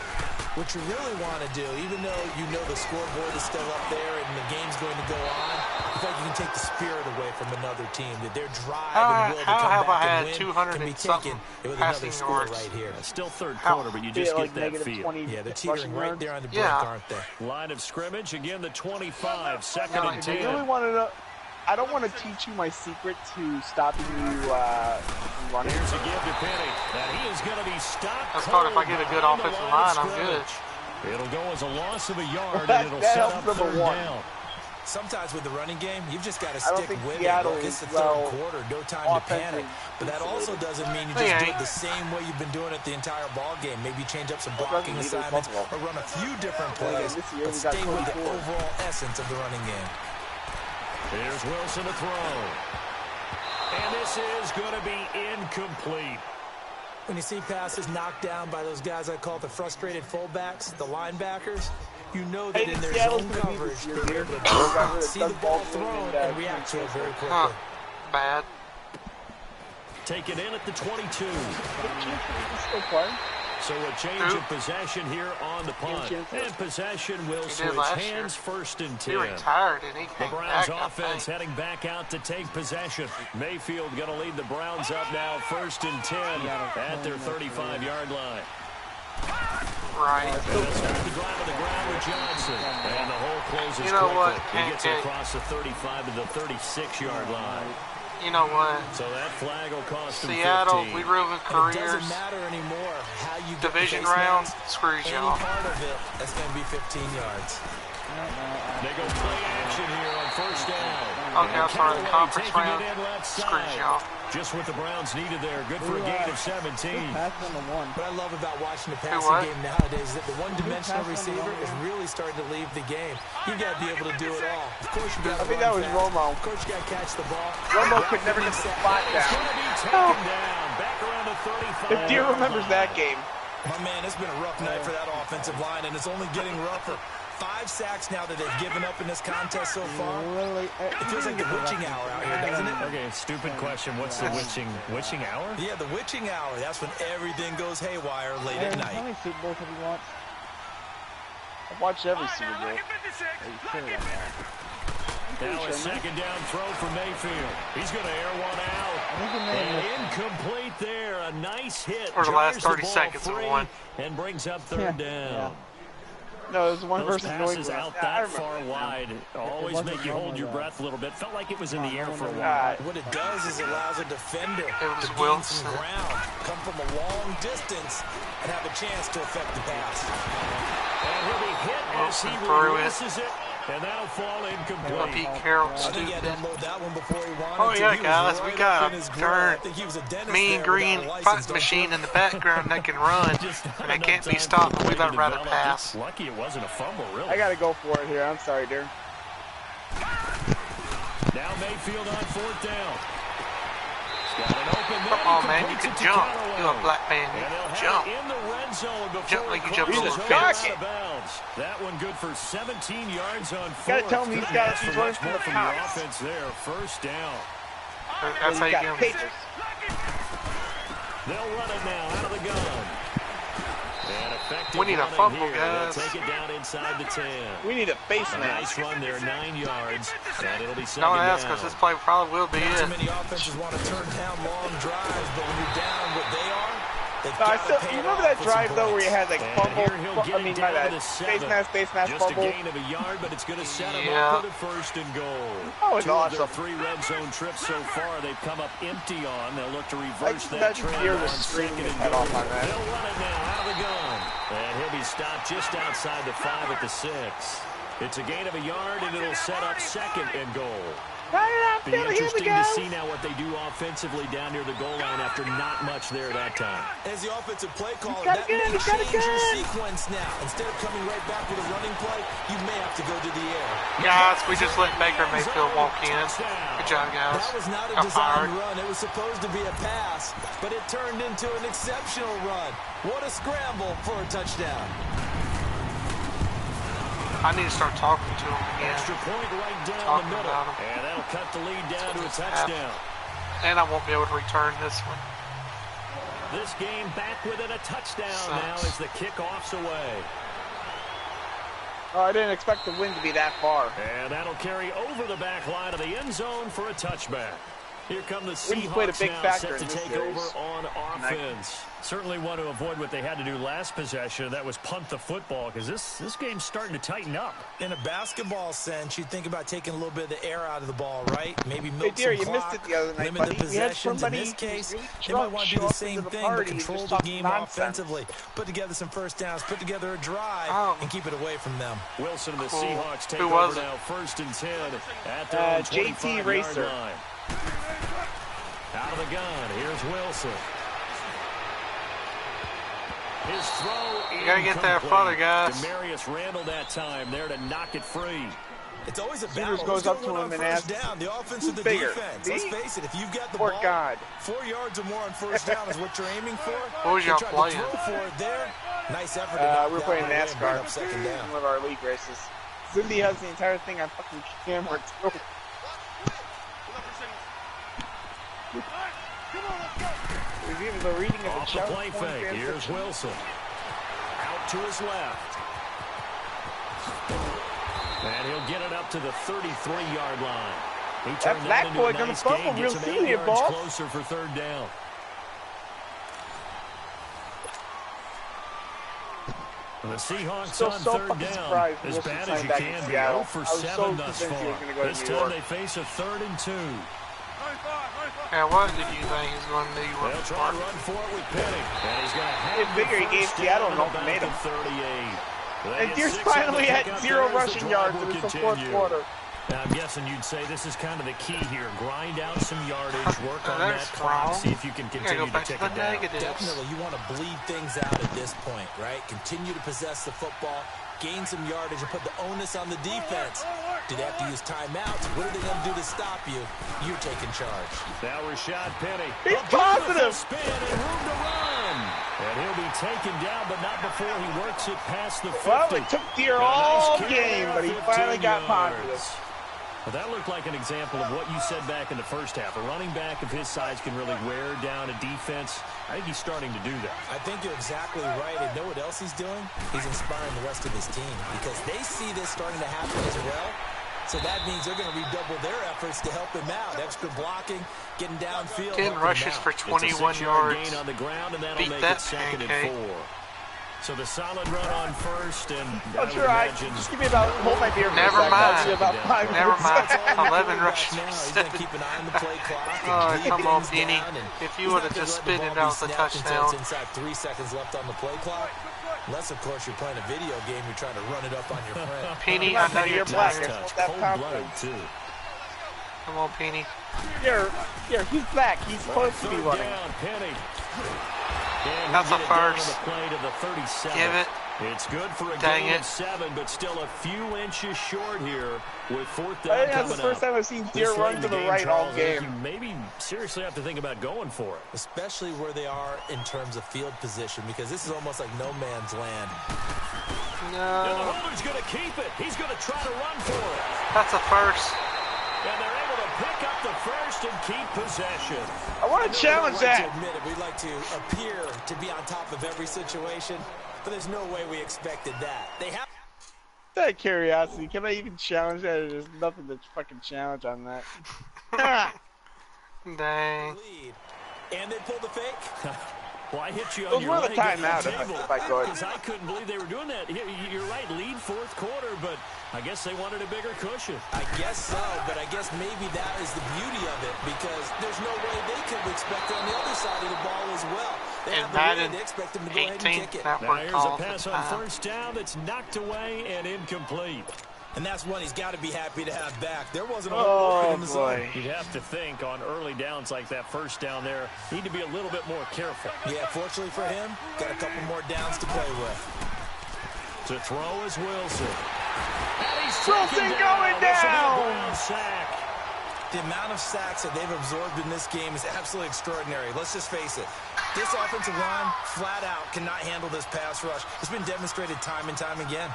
what you really want to do, even though you know the scoreboard is still up there and the game's going to go on, I feel like you can take the spirit away from another team, that their drive and will to come back and win can be taken with another score right here. Still third quarter, but you just get that feel. Yeah, they're teetering right there on the brink, aren't they? Line of scrimmage, again the 25, second and 10. I really want to know. I don't want to teach you my secret to stopping you running. Here's a give to Penny, and he is going to be stopped. I thought if I get a good offensive line, I'm good. It'll go as a loss of a yard, and it'll set up third down. Sometimes with the running game, you've just got to stick with it. Look, it's the third quarter, no time to panic. But that also doesn't mean you just do it the same way you've been doing it the entire ball game. Maybe change up some blocking assignments or run a few different plays, but stay with the overall essence of the running game. Here's Wilson to throw. And this is going to be incomplete. When you see passes knocked down by those guys I call the frustrated fullbacks, the linebackers, you know that in their zone coverage, they're able to see the ball thrown and react to it very quickly. Bad. Taken in at the 22. So a change of possession here on the punt. And possession will switch hands first and 10. He retired and he the Browns offense heading back out to take possession. Mayfield going to lead the Browns up now first and 10 at their 35-yard line. Right. And they'll start the drive on the ground with Johnson. And the hole closes quickly. He gets it across the 35 to the 36-yard line. You know what? So that flag will cost Seattle, him 15. we ruined careers. It doesn't matter anymore how you division round, screws y'all. Part of it, that's going to be 15 yards. They go play action here on first down. Okay, I'm sorry, the conference round, screws y'all. Just what the Browns needed there. Good for a gain of 17. What I love about watching the passing game nowadays is that the one-dimensional receiver is really starting to leave the game. You've got to be able to do it all. Of course, you got to I think that was Romo. Of course, you got to catch the ball. Romo could never get the spot down. Back around the 35. If Deere remembers that game. My man, it's been a rough night for that offensive line, and it's only getting rougher. 5 sacks now that they've given up in this contest so far. It feels like the witching hour out here, doesn't it? Okay, stupid question. What's the witching hour? Yeah, the witching hour. That's when everything goes haywire late at night. How many Super Bowls have you watched? I've watched every Super Bowl. Now a second down throw for Mayfield. He's going to air one out. And incomplete there. A nice hit. For the last 30 seconds of one. And brings up third down. No, it was one Those versus New passes England. out that far wide always make you hold your breath a little bit. Felt like it was in the air for a while. What it does is it allows a defender to gain some ground, come from a long distance, and have a chance to affect the pass. And he'll be hit as he releases it. And that'll fall incomplete. Pete Carroll, stupid. Oh yeah, guys, we got a darn mean green punch machine in the background that can run, and they can't be stopped, but we let rather pass. Lucky it wasn't a fumble, really. I gotta go for it here. I'm sorry, dear. Now Mayfield on fourth down. Got an open man. Come on, man, you can jump. You're a black man, you can jump. In the red zone jump like you jump over the fence. That one good for 17 yards on fourth. Gotta tell him he's running from the offense there. First down. That's how you get him. They'll run it now out of the gun. We need a fumble, guys. Take it down inside the 10. We need a face mask. Nice run there, 9 yards. And it'll be second Don't down. ask us. This play probably will be it. Too many offenses want to turn down long drives, but when you're down what they are, you remember that drive though where you had like fumble? I mean, my bad. Face mask, Just fumble. a gain of a yard, but it's going to set them up for the first and goal. Oh, it's awesome. 3 red zone trips so far, they've come up empty on. They'll look to reverse that trend on second and goal. They'll run it now out of the gun. And he'll be stopped just outside the 5 at the 6. It's a gain of a yard, and it'll set up second and goal. Be interesting to see now what they do offensively down near the goal line after not much there at that time. As the offensive play caller, that may change your sequence now. Instead of coming right back with a running play, you may have to go to the air. Guys, we just let Baker Mayfield walk in. Good job, guys. That was not a designed run. It was supposed to be a pass, but it turned into an exceptional run. What a scramble for a touchdown. I need to start talking to him again. Extra point right down talking the middle. about him. And that'll cut the lead down to a touchdown. And I won't be able to return this one. This game back within a touchdown now as the kickoff's away. Oh, I didn't expect the win to be that far. And that'll carry over the back line of the end zone for a touchback. Here come the Seahawks played a big now factor set to in this take series. over on offense. Certainly want to avoid what they had to do last possession. That was punt the football because this game's starting to tighten up. In a basketball sense, you think about taking a little bit of the air out of the ball, right? Maybe milk Hey, dear, some you clock, missed it the other night, limit the buddy. We had possessions. In somebody this case, really they might want to do show the up same into the thing, party but and control just the talk game nonsense. offensively. Put together some first downs, put together a drive, and keep it away from them. Wilson and the Seahawks take Who over was it? now 1st and 10 at their own JT 25-yard Racer. line. Out of the gun, here's Wilson. His throw You gotta get that further, guys. Demarius Randall that time there to knock it free. It's always a Sanders battle. goes Who's up gonna to win him on and first asks, down, the offense or "Who's the bigger, defense? me Let's face it, if you've got the or ball, God?" 4 yards or more on first down is what you're aiming for. What was y'all You tried playing? to throw for it there. Nice effort. to knock We're that playing one away and bring NASCAR. up second down. One of our league races. Cindy has the entire thing on fucking camera too. There's even the reading of the Off the challenge play point fake, here's transition. Wilson. Out to his left. And he'll get it up to the 33-yard line. He turned that black into boy a gonna nice fumble gain, real gets him soon 8 here, yards boss. closer for third down. The Seahawks Still on so third fucking down, surprised as Wilson bad as signed you back in can be. Seattle. 0 for I was so 7 thus convinced he was far. gonna go to This New time York. they face a 3rd and 2. Yeah, what did you think he's going to do? They'll try to run for it with Penny. And he's going to have It's bigger. He gave Seattle an ultimatum. 38. And Deers finally had 0 rushing yards in the fourth quarter. Now, I'm guessing you'd say this is kind of the key here. Grind out some yardage, work on that That's clock, wrong. see if you can continue to back take to it the down. negatives. Definitely, you want to bleed things out at this point, right? Continue to possess the football, gain some yardage, and put the onus on the defense. Do they have to use timeouts? What are they going to do to stop you? You're taking charge. Now Rashad Penny. He's A beautiful positive. spin and room to run. And he'll be taken down, but not before he works it past the 50. Well, it took Deer A all nice carry game, there, but he 15 finally got yards. positive. Well, that looked like an example of what you said back in the first half. A running back of his size can really wear down a defense. I think he's starting to do that. I think you're exactly right. And know what else he's doing? He's inspiring the rest of his team because they see this starting to happen as well. So that means they're going to redouble their efforts to help him out. Extra blocking, getting downfield. 10 rushes for 21 yards. Gain on the ground, and that'll Beat make that it 2nd pancake. and 4. So the solid run on first, and Oh, sure, just give me about, hold my beer for Never a second. I'll mind. see you about 5 Never minutes. mind. 11 rushes Now for he's going 7. to keep an eye on the play clock. Oh, and come keep on, things Penny. down, and If he's you not would have gonna just let the spit it ball out be the snapped until touchdown. it's inside 3 seconds left on the play clock. Unless, of course, you're playing a video game, you're trying to run it up on your friend. Penny, I know you're black. tired. That's what that Cold-blooded, confidence. too. Come on, Penny. Here, he's back. He's supposed to be Third running. down, Penny. And That's he'll a get it down first. on the play to the 37. Give it. It's good for a Dang gain it. of 7, but still a few inches short here with 4th I down think that's coming the first up. time I've seen This Deer late run in to the the game, right all Charles, I think game. you maybe seriously have to think about going for it. Especially where they are in terms of field position, because this is almost like no man's land. And the No. holder's going to keep it. He's going to try to run for it. That's a first. And they're able to pick up the first and keep possession. I want to challenge We'd like that. to admit it. We'd like to appear to be on top of every situation, but there's no way we expected that. They have Out of curiosity, can I even challenge that? There's nothing to fucking challenge on that. Dang. lead, and they pulled the fake. Well, I hit you It on was your worth a leg at the timeout table. if I could. Because I couldn't believe they were doing that. You're right, lead 4th quarter, but I guess they wanted a bigger cushion. I guess so, but I guess maybe that is the beauty of it, because there's no way they could expect it on the other side of the ball as well. They And have the way, Madden they expect them to go ahead and 18, kick it. that Now were here's a called. pass on 1st down that's knocked away and incomplete. And that's one he's got to be happy to have back. There wasn't a whole in the zone. You'd have to think on early downs like that first down there, need to be a little bit more careful. Yeah, fortunately for him, got a couple more downs to play with. To throw is Wilson. And he's Wilson going down! Sack. The amount of sacks that they've absorbed in this game is absolutely extraordinary. Let's just face it. This offensive line, flat out, cannot handle this pass rush. It's been demonstrated time and time again.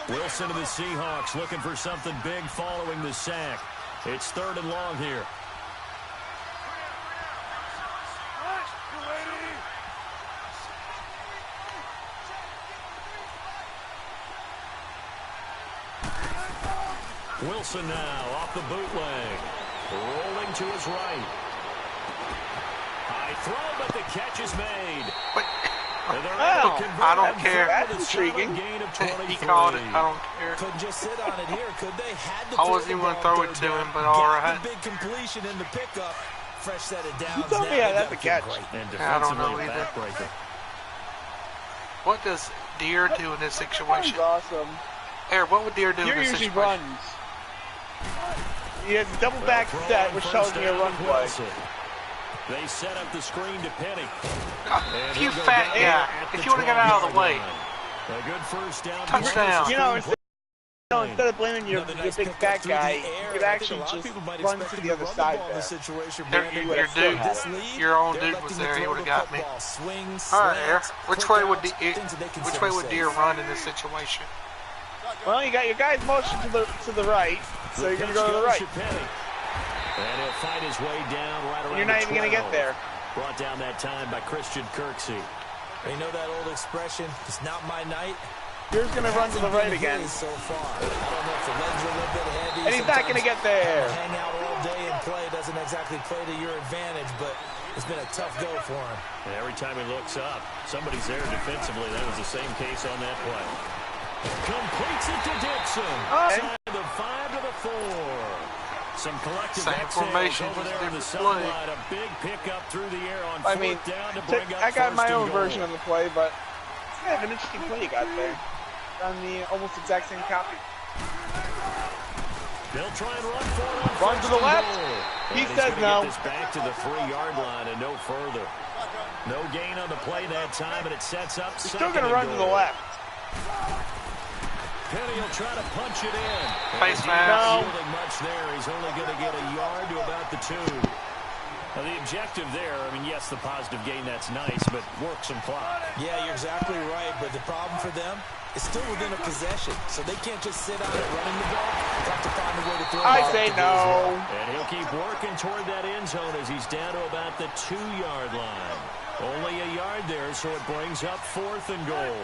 Wilson to the Seahawks looking for something big following the sack. It's 3rd and long here. Wilson now off the bootleg. Rolling to his right. High throw, but the catch is made. Oh, I don't care. That's intriguing. He called it. I don't care. Couldn't just sit on it here, could they? Had to I wasn't even going to throw it to him, but all right. Big completion in the pickup. Fresh set of downs. You told me that's a catch. I don't know either. What does Deere do in this situation? That's awesome. Eric, what would Deere do in this usually situation? runs. He has a double back set, which tells me a run play. They set up the screen to Penny. You fat guy. If you would have got out of the way. A good first down. Touchdown. You know, instead of blaming your big fat guy, you could actually just run to the other side there. Your own dude was there. He would have got me. All right, Eric. Which way would Deere run in this situation? Well, you got your guys motion to the right, so you're gonna go to the right. And he'll fight his way down right around. You're not even going to get there. Brought down that time by Christian Kirksey. You know that old expression, it's not my night? You're just going to run to the right again. So far. I don't know if the legs are a little bit heavy. And he's not going to get there. Hang out all day and play doesn't exactly play to your advantage, but it's been a tough go for him. And every time he looks up, somebody's there defensively. That was the same case on that play. Completes it to Dixon. The 5 to the 4. Some collective formation over there on the sideline. A big pickup through the air on fourth down to bring up I got my own goal. version of the play, but it's kind of an interesting play you got there. On the almost exact same copy. They'll try and run for it. Run to the left. He says no. Get this back to the 3-yard line and no further. No gain on the play that time, and it sets up. He's still going to run to the left. Penny will try to punch it in. Face mask. No. Much there. He's only going to get a yard to about the 2. Now the objective there, I mean, yes, the positive gain, that's nice, but work some clock. Yeah, you're exactly right, but the problem for them is still within a possession, so they can't just sit on it running the ball. They have to find a way to throw it. I say no. And he'll keep working toward that end zone as he's down to about the 2-yard line. Only a yard there, so it brings up 4th and goal.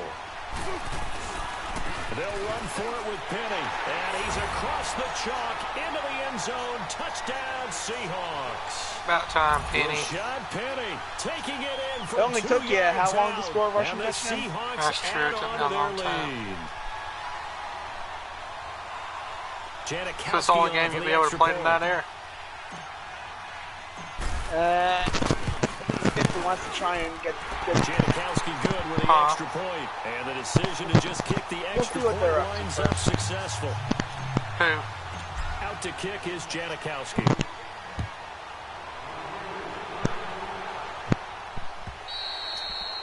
They'll run for it with Penny, and he's across the chalk into the end zone. Touchdown, Seahawks. About time, Penny. Rashad Penny taking it in from It only took you how long to score a rushing touchdown? And the Seahawks That's true. add It took on me a to long their time. lead. That's the only game you'll be able to play tonight, Eric. If he wants to try and get Janikowski good with the extra point. And the decision to just kick the extra point winds up successful. Who? Out to kick is Janikowski.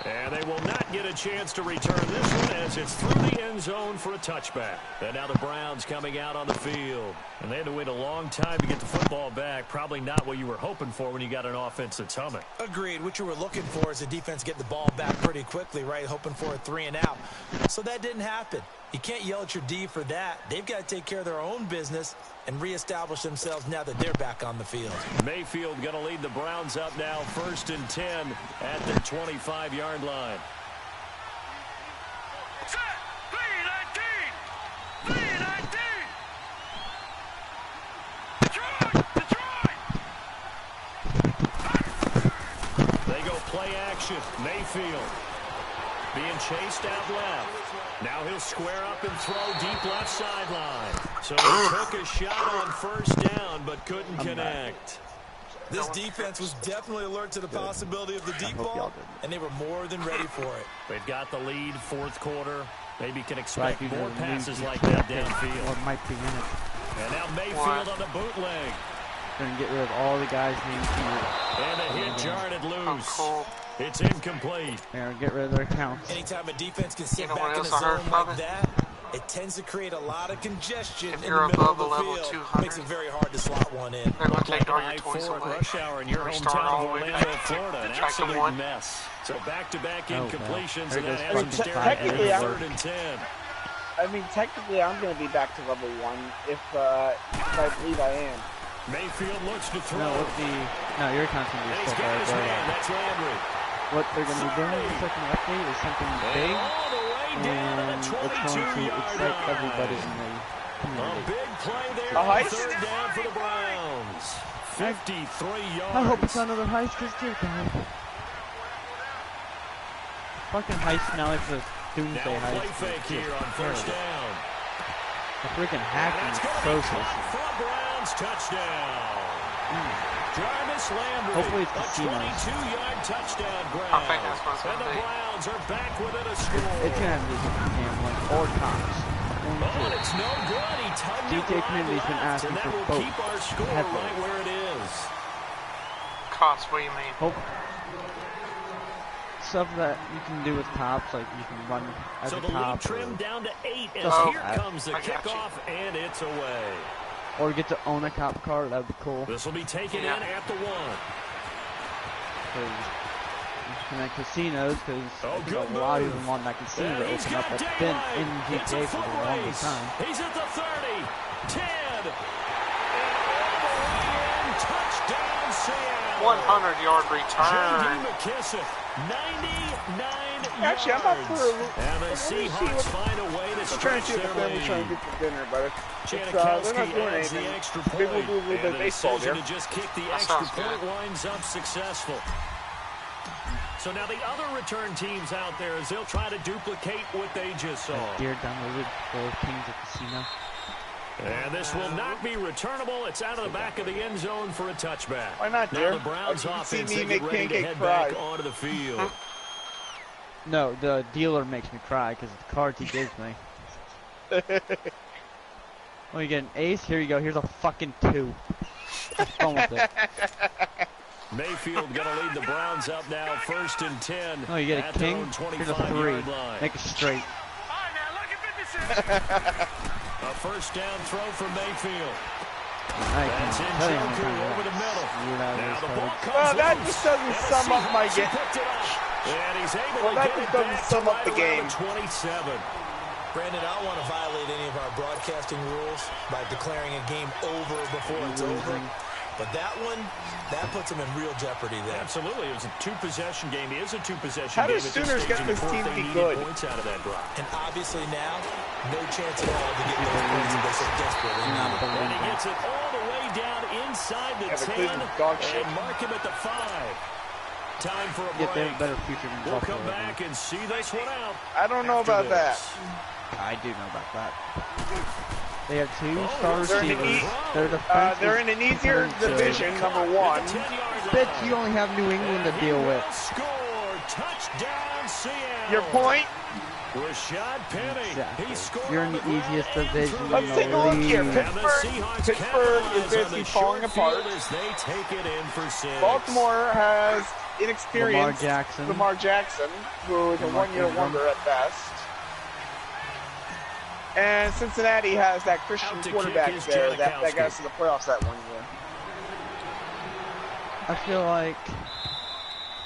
And they will not get a chance to return this one as it's through the end zone for a touchback. And now the Browns coming out on the field. And they had to wait a long time to get the football back. Probably not what you were hoping for when you got an offense that's humming. Agreed. What you were looking for is the defense get the ball back pretty quickly, right? Hoping for a 3 and out. So that didn't happen. You can't yell at your D for that. They've got to take care of their own business and reestablish themselves now that they're back on the field. Mayfield going to lead the Browns up now, 1st and 10 at the 25-yard line. They go play action. Mayfield being chased out left. Now he'll square up and throw deep left sideline. So he took a shot on 1st down, but couldn't connect. This defense was definitely alert to the possibility of the deep ball, and they were more than ready for it. They've got the lead, 4th quarter. Maybe can expect more passes like that downfield. What might be in it. And now Mayfield on the bootleg. Going to get rid of all the guys named here. And a hit jarred loose. It's incomplete. Yeah, get rid of their accounts. Anytime a defense can sit back in a zone like that, it tends to create a lot of congestion in the middle of the field. Makes it very hard to slot one in. They're going to take all your I-4 toys away. rush hour in your hometown of Orlando, Florida. An absolute mess. So back-to-back incompletions, and that has to stare at 3rd and 10. I mean, technically, I'm going to be back to level 1 if I believe I am. Mayfield looks to throw. No, your account's going to be still there. That's Landry. What they're going to be doing in the second update is something big, and it's going to excite everybody in the community. A big play there. A heist? 3rd down for the Browns. 53 yards. I hope it's not another heist, because dear God. Fucking heist now, it's a doomsday now heist. Play fake here on 1st down. The freaking hacking is so for a Browns touchdown. Jarvis Landry, hopefully it's a casinos. 22-yard touchdown grab. I think that's what it's and going to the be. Browns are back within a score. It's going to have to be gambling or cops. Oh, it's no good. He tugged it GTA Community's been left, asking and that for will both. keep our score Headlines. right where it is. Cops, what do you mean? Stuff that you can do with cops, like you can run as So a the lead cop, trimmed down to 8, and Just here that. comes the kickoff, and it's away. or get to own a cop car. That'd be cool. This will be taken in at the 1. And then casinos, because a lot of them want that casino to open up. That's been in GTA for the longest time. He's at the 30, 10, and all the way in, touchdown Seattle. 100-yard return. J.D. McKissick, 99 Actually, I'm up for and the Seahawks find a way to trying stretch to see their what the family trying to lead. get for dinner, but they're Janikowski not doing adds the anything. extra Maybe point, we'll do a little bit and of the baseball decision there. to just kick the That extra sounds point good. winds up successful. So now the other return teams out there, as they'll try to duplicate what they just saw. Deer downloaded for Kings at Casino. And this will not be returnable. It's out of the back of the end zone for a touchback. Why not, Now dear? the Browns You can see offense, me they make get ready to Pancake head cry. back onto the field. No, the dealer makes me cry because of the cards he gives me. Oh, you get an ace? Here you go. Here's a fucking 2. Have fun with it. Mayfield going to lead the Browns up now, 1st and 10. Oh, you get a at their king? own Here's a 3. 25-yard line. Make it straight. A 1st down throw for Mayfield. I That's can tell you Njoku how over the middle. Now the ball comes Well, that loose, just doesn't and the sum up my Seahawks game. have picked it up. And he's able Well, to that get just it doesn't back sum to up the right around game. 27. Brandon, I don't want to violate any of our broadcasting rules by declaring a game over before it's over. But that one, that puts them in real jeopardy there. Absolutely. It was a 2-possession game. It is a 2-possession How game. do at this Sooners stage get in the this fourth. team to They be needed good? points out of that drop. And obviously now, no chance at all to get those points that they so desperately need. And he gets it all the way down inside the Yeah, but 10 Cleveland's dog shit. and mark him at the 5. Time for a Get break. them a better future than We'll Buffalo. come back and see this one out. I don't know after about that. this. I do know about that. They have 2 Oh, star They're in, receivers. they're in an easier division, number 1. Bet you only have New England to deal with. Score. Touchdown, Seattle. Your point? Rashad Penny. Exactly. He scored You're on in the the easiest ground and division through. in Let's the take a look here. league. And the Seahawks Pittsburgh is capitalize on basically the falling short apart. field as they take it in for 6. Baltimore has inexperienced Lamar Lamar Jackson. Jackson, who is a Lamar one-year Jackson. wonder at best. And Cincinnati has that Christian Out to quarterback kick is there that got Janikowski. us to the playoffs that one year. I feel like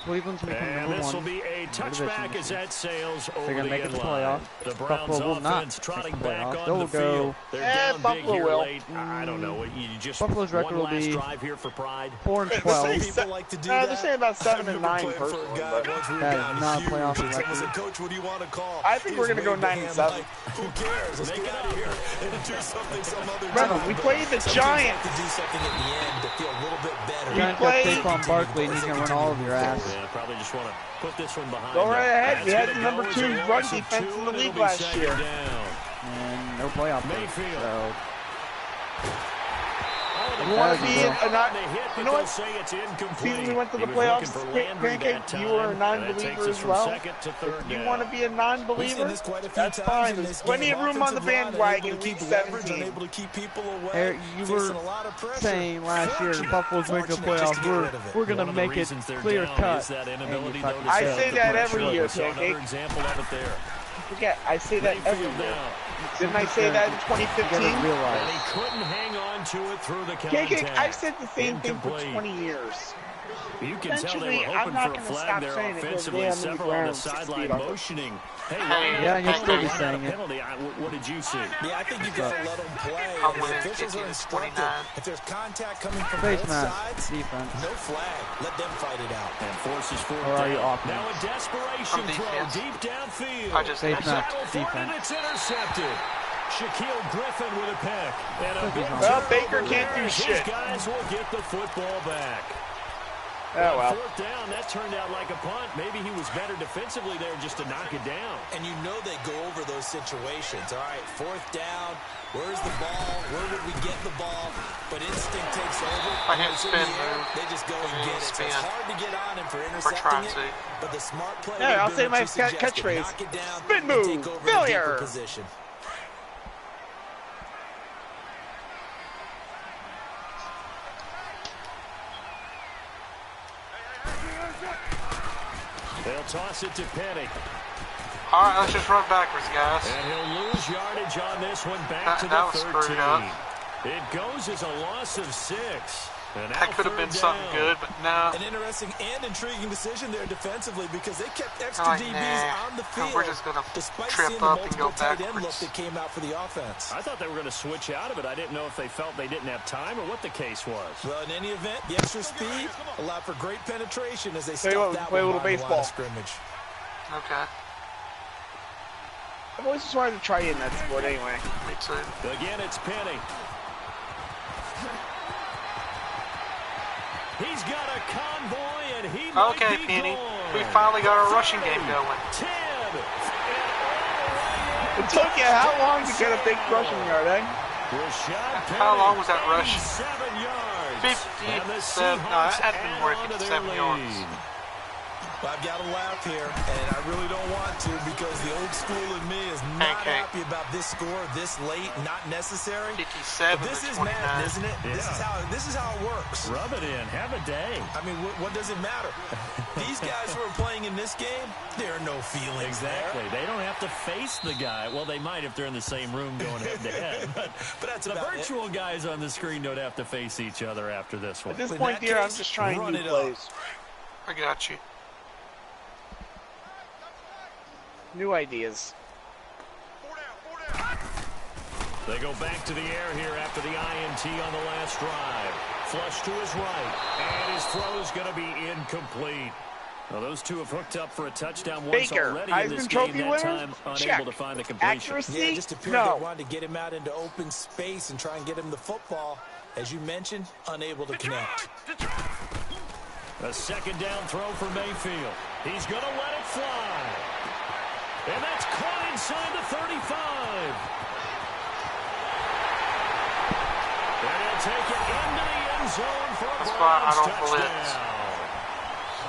Cleveland's become And number this will 1. be a touchback as that sails over They're going the to make it end the line. playoff. The Browns Buffalo will not offense make trotting the back playoff. on the They'll go. field. They're down big Buffalo here will. late. I don't know. You just Buffalo's record one will last be drive here for pride. 4 and They're 12. saying People like to do they're that. saying about 7 and 9 Played for a personally, guy but once we were That down is not a huge. playoff Someone record. said, Coach, what do you want to call? I think we're He's gonna go waved 9 the and hand 7. like, who cares? Let's get out of here and do something some other Remember, time. we played the Some teams Giants. have to do something at the end to feel a little bit better. Giants played- got Saquon Barkley and he's going to run all of your ass. Yeah, probably just want to put this one behind Go them. right ahead. We That's had gonna the number go as 2 a run loss of defense 2, in the and league it'll be last second year. down. And no playoff. Mayfield. So Oh, You want to be a not? You know what? Say it's incomplete. Season we went to the playoffs, Pancake, you were a non-believer as well. If you want to be a non-believer, that's fine. There's plenty of room on the bandwagon. Week 17. Able to keep people away. You were saying last year the Buffalo's going to the playoffs. We're going to make it clear cut. I say that every year, Pancake. Forget, I say that every year. Didn't I say that in 2015? And he couldn't hang on to it through the contact. I've said the same thing for 20 years. You can tell they were hoping for a flag there offensively. Several on the sideline motioning. Hey, yeah, you'll still be saying it. Penalty. What did you see? Yeah, I think you got to let them play. The officials are instructed. If there's contact coming from both sides, no flag. Let them fight it out. And forces forward. Now a desperation throw deep downfield. Battle for it, and it's intercepted. Shaquille Griffin with a pick. Well, Baker can't do shit. His guys will get the football back. Oh, well. Fourth down, that turned out like a punt. Maybe he was better defensively there just to knock it down. And you know they go over those situations. All right, fourth down, where's the ball? Where would we get the ball? But instinct takes over. I hit spin move. They just go and get it. So it's hard to get on him for intercepting it. But the smart play. Yeah, I'll say my catchphrase. Spin move. Failure. Position. They'll toss it to Penny. All right, let's just run backwards, guys. And he'll lose yardage on this one back to the 13. It goes as a loss of 6. That could have been something good, but no. An interesting and intriguing decision there defensively because they kept extra DBs on the field. We're just going to trip up and go backwards. Look that came out for the offense. I thought they were going to switch out of it. I didn't know if they felt they didn't have time or what the case was. Well, in any event, the extra speed allowed for great penetration as they stopped that play a little baseball. baseball. Scrimmage. Okay. I've always just wanted to try in that sport anyway. Me too. Again, it's Penny. He's got a convoy, and he might be Penny. gone. We finally got our rushing game going. 10. It took you how long to get a big rushing yard, eh? How long was that rush? 57 yards. 57. No, that had to be more than 57 yards. Well, I've got to laugh here, and I really don't want to because the old school in me is not happy about this score this late, not necessary. 57 but this is 29. Madden, isn't it? Yeah. This is how it works. Rub it in. Have a day. I mean, what does it matter? These guys who are playing in this game, there are no feelings Exactly. They don't have to face the guy. Well, they might if they're in the same room going head-to-head. But that's the virtual guys on the screen don't have to face each other after this one. At this point here, I'm just trying new plays. I got you. New ideas. They go back to the air here after the INT on the last drive. Flush to his right, and his throw is going to be incomplete. Well, those two have hooked up for a touchdown once already in this game. That time unable to find the completion. Accuracy? Yeah, just appeared they wanted to get him out into open space and try and get him the football. As you mentioned, unable to connect. A second down throw for Mayfield. He's going to let it fly. And that's caught inside the 35. And he'll take it into the end zone for a Browns touchdown.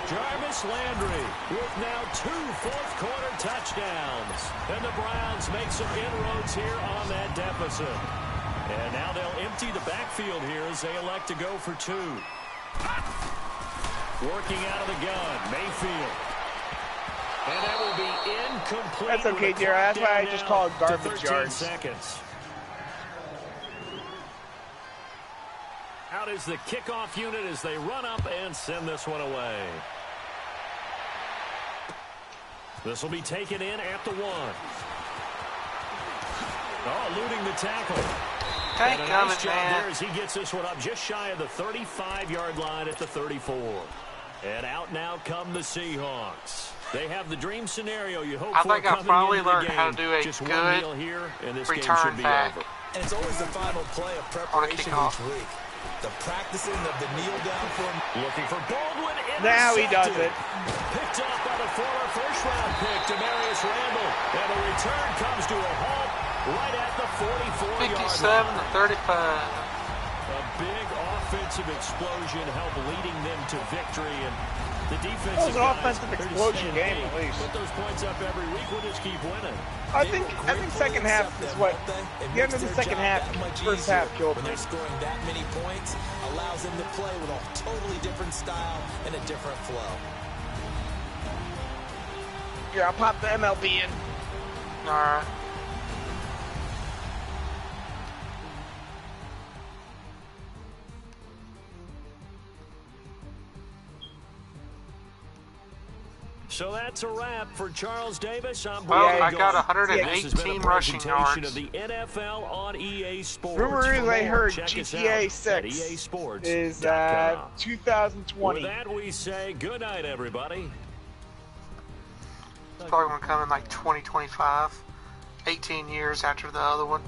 Jarvis Landry with now 2 fourth-quarter touchdowns. And the Browns make some inroads here on that deficit. And now they'll empty the backfield here as they elect to go for 2. Working out of the gun, Mayfield. And that will be incomplete. That's okay, dear. That's why I just call it garbage yards. Seconds. Out is the kickoff unit as they run up and send this one away. This will be taken in at the 1. Oh, eluding the tackle. Thank and a God, nice job there as he gets this one up just shy of the 35-yard line at the 34. And out now come the Seahawks. They have the dream scenario you hope for. I think I finally learned how to do a just good one meal here, and this return game should be back. over. And it's always the final play of preparation each week. The practicing of the kneel down form. Looking for Baldwin. Now he does it. Picked up by the former first-round pick, Demarius Randall. And the return comes to a halt right at the 44-yard line. 57 to 35. A big offensive explosion help leading them to victory, and the defense. It was an offensive explosion game, at least. Put those points up every week. We'll just keep winning. I think second half is what the end of the second half, first half killed when me. they're scoring that many points, allows them to play with a totally different style and a different flow. Yeah, I'll pop the MLB in. All right. So that's a wrap for Charles Davis. I'm Well, Brady I got Gold. 118 rushing yards. Of the NFL on EA Sports. Rumor is I heard Check GTA 6 is 2020. With that, we say good night, everybody. It's probably going to come in like 2025, 18 years after the other one.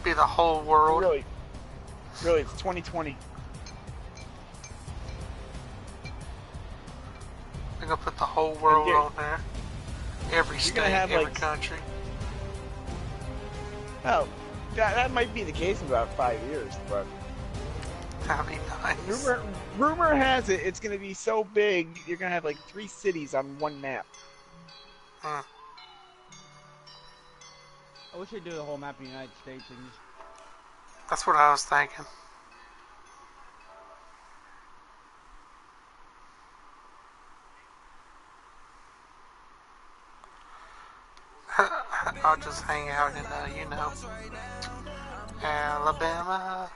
Be the whole world. Really, it's 2020. They're going to put the whole world on there. Every state, every country. Oh, that might be the case in about 5 years, but that'd be nice. Rumor has it it's going to be so big you're going to have like 3 cities on one map. I wish they'd do the whole map of the United States. And just... That's what I was thinking. I'll just hang out in, Alabama.